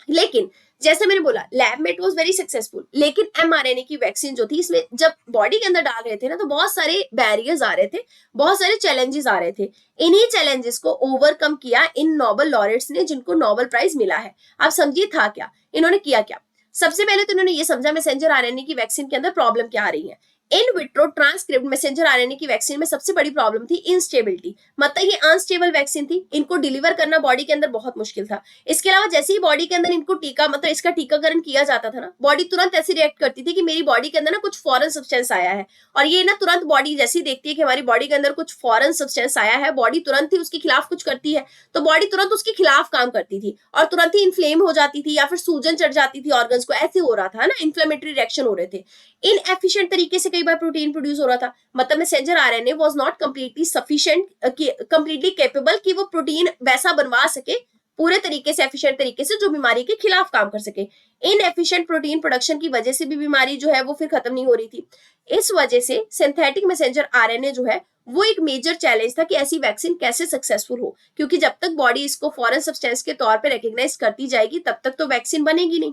लेकिन जैसे मैंने बोला लैब में इट वाज वेरी सक्सेसफुल, लेकिन एमआरएनए की वैक्सीन जो थी इसमें जब बॉडी के अंदर डाल रहे थे ना तो बहुत सारे बैरियर्स आ रहे थे, बहुत सारे चैलेंजेस आ रहे थे। इन्हीं चैलेंजेस को ओवरकम किया इन नोबेल लॉरेट्स ने जिनको नोबेल प्राइज मिला है। आप समझिए था क्या, इन्होंने किया क्या। सबसे पहले तो इन्होंने ये समझा मैसेंजर आरएनए की वैक्सीन के अंदर प्रॉब्लम क्या आ रही है। In vitro transcript messenger RNA की वैक्सीन में सबसे बड़ी प्रॉब्लम थी इंस्टेबिलिटी, मतलब ये अनस्टेबल वैक्सीन थी, इनको डिलीवर करना बॉडी के अंदर बहुत मुश्किल था। इसके अलावा जैसे ही बॉडी के अंदर इनको टीका मतलब इसका टीकाकरण किया जाता था ना, बॉडी तुरंत ऐसे रिएक्ट करती थी कि मेरी बॉडी के अंदर ना कुछ फॉरेन सब्सटेंस आया है, और ये ना तुरंत बॉडी जैसे ही देखती है कि हमारी बॉडी के अंदर कुछ फॉरेन सब्सटेंस आया है, बॉडी तुरंत ही उसके खिलाफ कुछ करती है, तो बॉडी तुरंत उसके खिलाफ काम करती थी और तुरंत ही इन्फ्लेम हो जाती थी या फिर सूजन चढ़ जाती थी ऑर्गन्स को, ऐसे हो रहा था ना, इन्फ्लेमेटरी रिएक्शन हो रहे थे। इनएफिशिएंट तरीके से कई बार प्रोटीन प्रोड्यूस हो रहा था, मतलब messenger RNA was not completely sufficient completely capable कि वो प्रोटीन वैसा बनवा सके पूरे तरीके से एफिशिएंट तरीके से जो बीमारी के खिलाफ काम कर सके। इनएफिशिएंट प्रोटीन प्रोडक्शन की वजह से भी बीमारी जो है वो फिर खत्म नहीं हो रही थी। इस वजह से सिंथेटिक मैसेंजर आरएनए जो है वो एक मेजर चैलेंज था कि ऐसी वैक्सीन कैसे सक्सेसफुल हो, क्योंकि जब तक बॉडी इसको फॉरेन सब्सटेंस के तौर पर रिकॉग्नाइज करती जाएगी तब तक तो वैक्सीन बनेगी नहीं।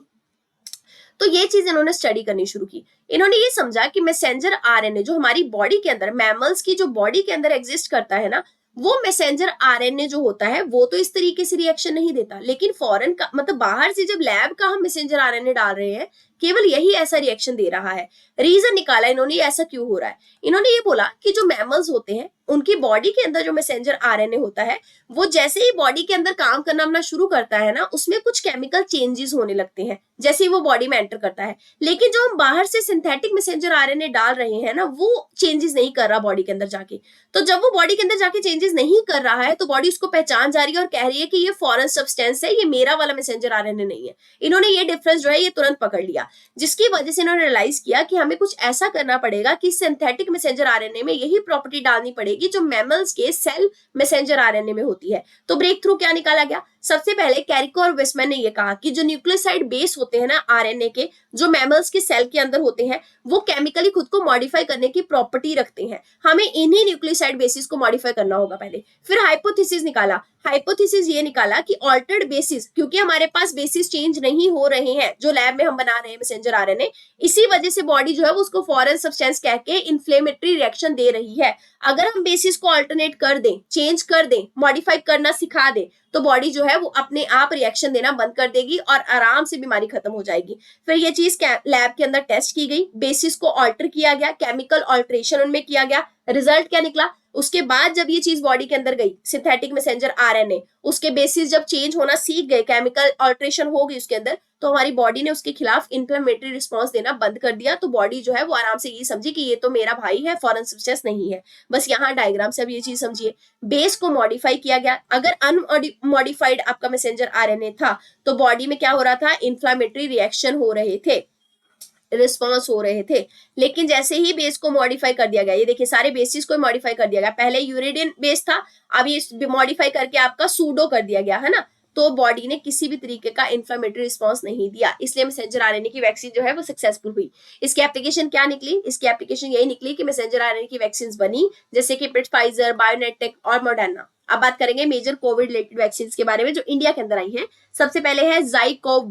तो ये चीज इन्होंने स्टडी करनी शुरू की। इन्होंने ये समझा कि मैसेंजर आरएनए जो हमारी बॉडी के अंदर मैमल्स की जो बॉडी के अंदर एग्जिस्ट करता है ना, वो मैसेंजर आरएनए जो होता है वो तो इस तरीके से रिएक्शन नहीं देता, लेकिन फॉरेन का मतलब बाहर से जब लैब का हम मैसेंजर आरएनए डाल रहे हैं केवल यही ऐसा रिएक्शन दे रहा है। रीजन निकाला इन्होंने ऐसा क्यों हो रहा है। इन्होंने ये बोला कि जो मैमल्स होते हैं उनकी बॉडी के अंदर जो मैसेंजर आरएनए होता है वो जैसे ही बॉडी के अंदर काम करना अपना शुरू करता है ना, उसमें कुछ केमिकल चेंजेस होने लगते हैं जैसे ही वो बॉडी में एंटर करता है। लेकिन जो हम बाहर से सिंथेटिक मैसेंजर आरएनए डाल रहे हैं ना, वो चेंजेस नहीं कर रहा बॉडी के अंदर जाके। तो जब वो बॉडी के अंदर जाके चेंजेस नहीं कर रहा है तो बॉडी उसको पहचान जा रही है और कह रही है कि ये फॉरेन सब्सटेंस है, ये मेरा वाला मैसेंजर आरएनए नहीं है। इन्होंने ये डिफरेंस जो है ये तुरंत पकड़ लिया, जिसकी वजह से इन्होंने रियलाइज किया कि हमें कुछ ऐसा करना पड़ेगा कि सिंथेटिक मैसेंजर आरएनए में यही प्रॉपर्टी डालनी पड़ेगी जो मैमल्स के सेल मैसेंजर आरएनए में होती है। तो ब्रेक थ्रू क्या निकाला गया। सबसे पहले कैरिको और वेस्टमैन ने ये कहा कि जो न्यूक्लियोसाइड बेस होते हैं ना आरएनए के, जो मैमल्स के सेल के अंदर होते हैं, वो केमिकली खुद को मॉडिफाई करने की प्रॉपर्टी रखते हैं। हमें इन्हीं न्यूक्लियोसाइड बेसिस को मॉडिफाई करना होगा पहले। फिर हाइपोथेसिस निकाला। हाइपोथेसिस ये निकाला कि ऑल्टर्ड बेसिस, क्योंकि हमारे पास बेसिस चेंज नहीं हो रहे हैं जो लैब में हम बना रहे हैं मैसेंजर आरएनए, इसी वजह से बॉडी जो है वो उसको फॉरेन सब्सटेंस कह के इन्फ्लेमेटरी रिएक्शन दे रही है। अगर हम बेसिस को अल्टरनेट कर दें, चेंज कर दें, मॉडिफाई करना सिखा दें, तो बॉडी जो है वो अपने आप रिएक्शन देना बंद कर देगी और आराम से बीमारी खत्म हो जाएगी। फिर ये चीज लैब के अंदर टेस्ट की गई, बेसिस को ऑल्टर किया गया, केमिकल ऑल्टरेशन उनमें किया गया। रिजल्ट क्या निकला। उसके बाद जब ये चीज बॉडी के अंदर गई सिंथेटिक मैसेंजर आरएनए, उसके बेसिस जब चेंज होना सीख गए, केमिकल ऑल्टरेशन हो गई उसके अंदर, तो हमारी बॉडी ने उसके खिलाफ इन्फ्लेमेटरी रिस्पॉन्स देना बंद कर दिया। तो बॉडी जो है वो आराम से ये समझी कि ये तो मेरा भाई है, फॉरेन सब्सटेंस नहीं है। बस यहाँ डायग्राम से अब ये चीज समझिए, बेस को मॉडिफाई किया गया। अगर अनमॉडिफाइड आपका मैसेंजर आरएनए था तो बॉडी में क्या हो रहा था, इन्फ्लेमेटरी रिएक्शन हो रहे थे, रिस्पॉन्स हो रहे थे। लेकिन जैसे ही बेस को मॉडिफाई कर दिया गया, ये देखिए सारे बेसिस को मॉडिफाई कर दिया गया। पहले यूरिडिन बेस था, अब ये मॉडिफाई करके आपका सूडो कर दिया गया है ना, तो बॉडी ने किसी भी तरीके का इन्फ्लेमेटरी रिस्पॉन्स नहीं दिया। इसलिए मैसेंजर आरएनए की वैक्सीन जो है वो सक्सेसफुल हुई। इसकी एप्लीकेशन क्या निकली। इसकी एप्लीकेशन यही निकली कि मैसेंजर आरएनए की वैक्सीन बनी, जैसे कि फाइजर, बायोनेटेक और मॉडर्ना। अब बात करेंगे मेजर कोविड रिलेटेड वैक्सीन के बारे में जो इंडिया के अंदर आई है। सबसे पहले है जाइकोव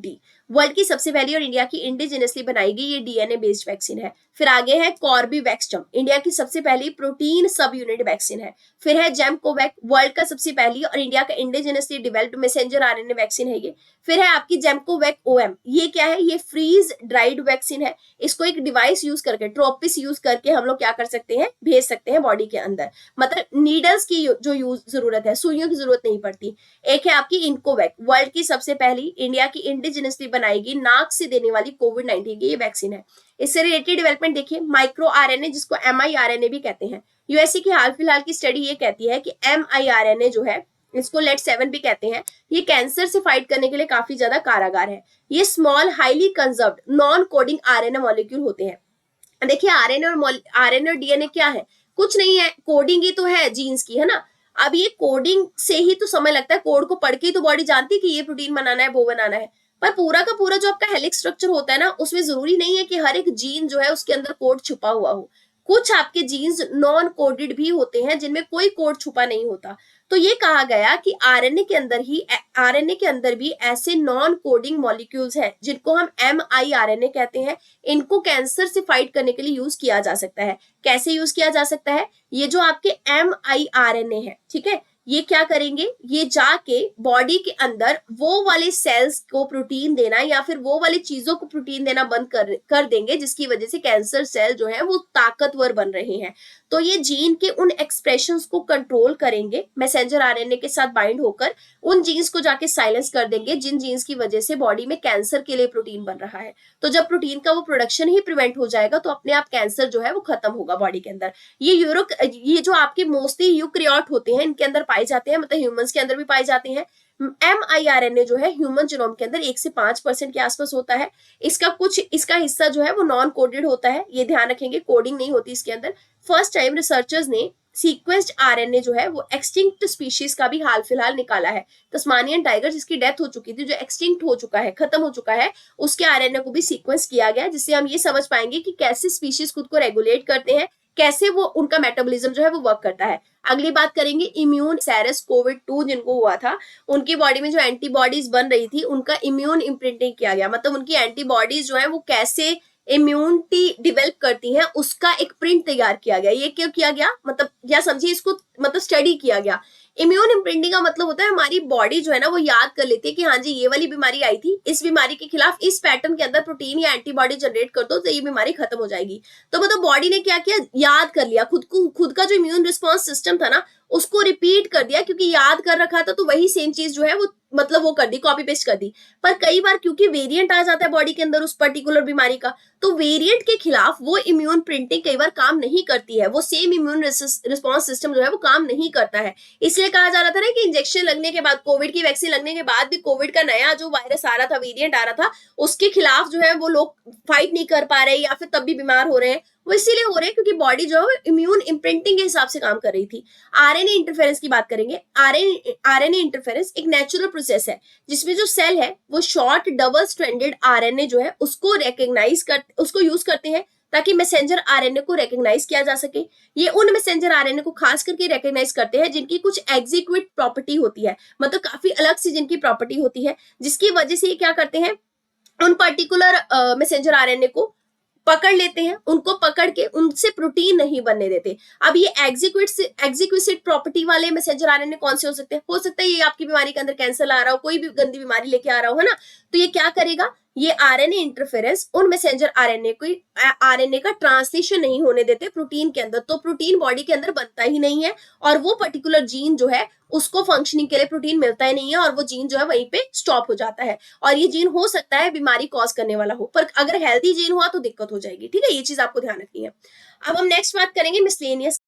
डी। वर्ल्ड की सबसे पहली और इंडिया की इंडिजिनसली बनाई गई ये डीएनए बेस्ड वैक्सीन है। फिर आगे है कॉर्बीवैक्सटम, इंडिया की सबसे पहली प्रोटीन सब यूनिट वैक्सीन है। फिर है जेमकोवैक, वर्ल्ड का सबसे पहली और इंडिया का indigenously developed messenger RNA vaccine है ये। फिर है आपकी जेमकोवैक ओएम, ये क्या है, ये फ्रीज ड्राइड वैक्सीन है। इसको एक डिवाइस यूज करके, ट्रोपिस यूज करके हम लोग क्या कर सकते हैं, भेज सकते हैं बॉडी के अंदर, मतलब नीडल्स की जो यूज जरूरत है, सुइयों की जरूरत नहीं पड़ती। एक है आपकी इनकोवैक, वर्ल्ड की सबसे पहली इंडिया की इंडिजिनसली बनाई गई नाक से देने वाली कोविड-19 की ये वैक्सीन है। इससे रिलेटेड डेवलपमेंट देखिए, माइक्रो आरएनए जिसको mRNA भी कहते हैं। यूएसए की हाल फिलहाल की स्टडी ये कहती है कि mRNA जो है, इसको लेट-7 भी कहते हैं, ये कैंसर से फाइट करने के लिए काफी ज्यादा कारगर है। ये small highly conserved non coding RNA molecule होते हैं। देखिए आरएनए और डीएनए क्या है, कुछ नहीं है, कोडिंग ही तो है जीन्स की, है ना। अब ये कोडिंग से ही तो समय लगता है, कोड को पढ़ के ही तो बॉडी जानती है कि ये प्रोटीन बनाना है, वो बनाना है। पर पूरा का पूरा जो आपका हेलिक्स स्ट्रक्चर होता है ना, उसमें जरूरी नहीं है कि हर एक जीन जो है उसके अंदर कोड छुपा हुआ हो। कुछ आपके जीन्स नॉन कोडेड भी होते हैं जिनमें कोई कोड छुपा नहीं होता। तो ये कहा गया कि आरएनए के अंदर भी ऐसे नॉन कोडिंग मॉलिक्यूल्स हैं जिनको हम mRNA कहते हैं। इनको कैंसर से फाइट करने के लिए यूज किया जा सकता है। कैसे यूज किया जा सकता है, ये जो आपके mRNA है, ठीक है, ये क्या करेंगे, ये जाके बॉडी के अंदर वो वाले सेल्स को प्रोटीन देना या फिर वो वाली चीजों को प्रोटीन देना बंद कर देंगे जिसकी वजह से कैंसर सेल जो है वो ताकतवर बन रहे हैं। तो ये जीन के उन एक्सप्रेशंस को कंट्रोल करेंगे, मैसेंजर आरएनए के साथ बाइंड होकर उन जीन्स को जाके साइलेंस कर देंगे जिन जीन्स की वजह से बॉडी में कैंसर के लिए प्रोटीन बन रहा है। तो जब प्रोटीन का वो प्रोडक्शन ही प्रिवेंट हो जाएगा तो अपने आप कैंसर जो है वो खत्म होगा बॉडी के अंदर। ये जो आपके मोस्टली यूकैरियोट होते हैं इनके अंदर पाए जाते हैं, मतलब ह्यूमंस के अंदर भी पाए जाते हैं। mRNA जो है ह्यूमन जीनोम के अंदर 1 से 5% के आसपास होता है। इसका हिस्सा जो है वो नॉन कोडेड होता है, ये ध्यान रखेंगे, कोडिंग नहीं होती इसके अंदर। फर्स्ट टाइम रिसर्चर्स ने सीक्वेंस्ड आरएनए जो है वो एक्सटिंक्ट स्पीशीज का भी हाल फिलहाल निकाला है। तस्मानियन टाइगर जिसकी डेथ हो चुकी थी, जो एक्सटिंक्ट हो चुका है, खत्म हो चुका है, उसके आरएनए को भी सीक्वेंस किया गया, जिससे हम ये समझ पाएंगे कि कैसे स्पीशीज खुद को रेगुलेट करते हैं, कैसे वो उनका मेटाबॉलिज्म जो है वो वर्क करता है। अगली बात करेंगे इम्यून सार्स कोविड-2 जिनको हुआ था, उनकी बॉडी में जो एंटीबॉडीज बन रही थी उनका इम्यून इम्प्रिंटिंग किया गया, मतलब उनकी एंटीबॉडीज जो है वो कैसे इम्यूनिटी डेवलप करती हैं उसका एक प्रिंट तैयार किया गया। ये क्यों किया गया, मतलब या समझिए इसको, मतलब स्टडी किया गया। इम्यून इम्प्रिंटिंग का मतलब होता है हमारी बॉडी जो है ना वो याद कर लेती है कि हाँ जी ये वाली बीमारी आई थी, इस बीमारी के खिलाफ इस पैटर्न के अंदर प्रोटीन या एंटीबॉडी जनरेट कर दो तो ये बीमारी खत्म हो जाएगी। तो मतलब बॉडी ने क्या किया, याद कर लिया, खुद का जो इम्यून रिस्पॉन्स सिस्टम था ना उसको रिपीट कर दिया, क्योंकि याद कर रखा था तो वही सेम चीज जो है वो मतलब वो कर दी, कॉपी पेस्ट कर दी। पर कई बार क्योंकि वेरिएंट आ जाता है बॉडी के अंदर उस पर्टिकुलर बीमारी का, तो वेरिएंट के खिलाफ वो इम्यून प्रिंटिंग कई बार काम नहीं करती है, वो सेम इम्यून रिस्पॉन्स सिस्टम जो है वो काम नहीं करता है। इसलिए कहा जा रहा था ना कि इंजेक्शन लगने के बाद, कोविड की वैक्सीन लगने के बाद भी कोविड का नया जो वायरस आ रहा था, वेरिएंट आ रहा था, उसके खिलाफ जो है वो लोग फाइट नहीं कर पा रहे या फिर तब भी बीमार हो रहे हैं। वो इसीलिए हो रहे हैं क्योंकि बॉडी जो है इम्यून इम्प्रिंटिंग के हिसाब से काम कर रही थी। आरएनए इंटरफेरेंस की बात करेंगे। आरएनए इंटरफेरेंस एक नेचुरल प्रोसेस है जिसमें जो सेल है वो शॉर्ट डबल स्ट्रैंडेड आरएनए जो है उसको यूज करते हैं ताकि मैसेंजर आरएनए को रिकॉग्नाइज किया जा सके। ये उन मैसेंजर आरएनए को खास करके रिकॉग्नाइज करते हैं जिनकी कुछ एग्जीक्यूट प्रॉपर्टी होती है, मतलब काफी अलग सी जिनकी प्रॉपर्टी होती है, जिसकी वजह से ये क्या करते हैं, उन पर्टिकुलर मैसेंजर आरएनए को पकड़ लेते हैं, उनको पकड़ के उनसे प्रोटीन नहीं बनने देते। अब ये एग्जीक्यूट प्रॉपर्टी वाले मैसेंजर आरएनए कौन से हो सकते हैं, हो सकता है ये आपकी बीमारी के अंदर कैंसर आ रहा हो, कोई भी गंदी बीमारी लेके आ रहा हो, है ना। तो ये क्या करेगा, ये आरएनए इंटरफेरेंस उन मैसेंजर आरएनए का ट्रांसलेशन नहीं होने देते प्रोटीन के अंदर, तो प्रोटीन बॉडी के अंदर बनता ही नहीं है और वो पर्टिकुलर जीन जो है उसको फंक्शनिंग के लिए प्रोटीन मिलता ही नहीं है और वो जीन जो है वहीं पे स्टॉप हो जाता है। और ये जीन हो सकता है बीमारी कॉज करने वाला हो, पर अगर हेल्दी जीन हुआ तो दिक्कत हो जाएगी, ठीक है, ये चीज आपको ध्यान रखनी है। अब हम नेक्स्ट बात करेंगे मिसलेनियस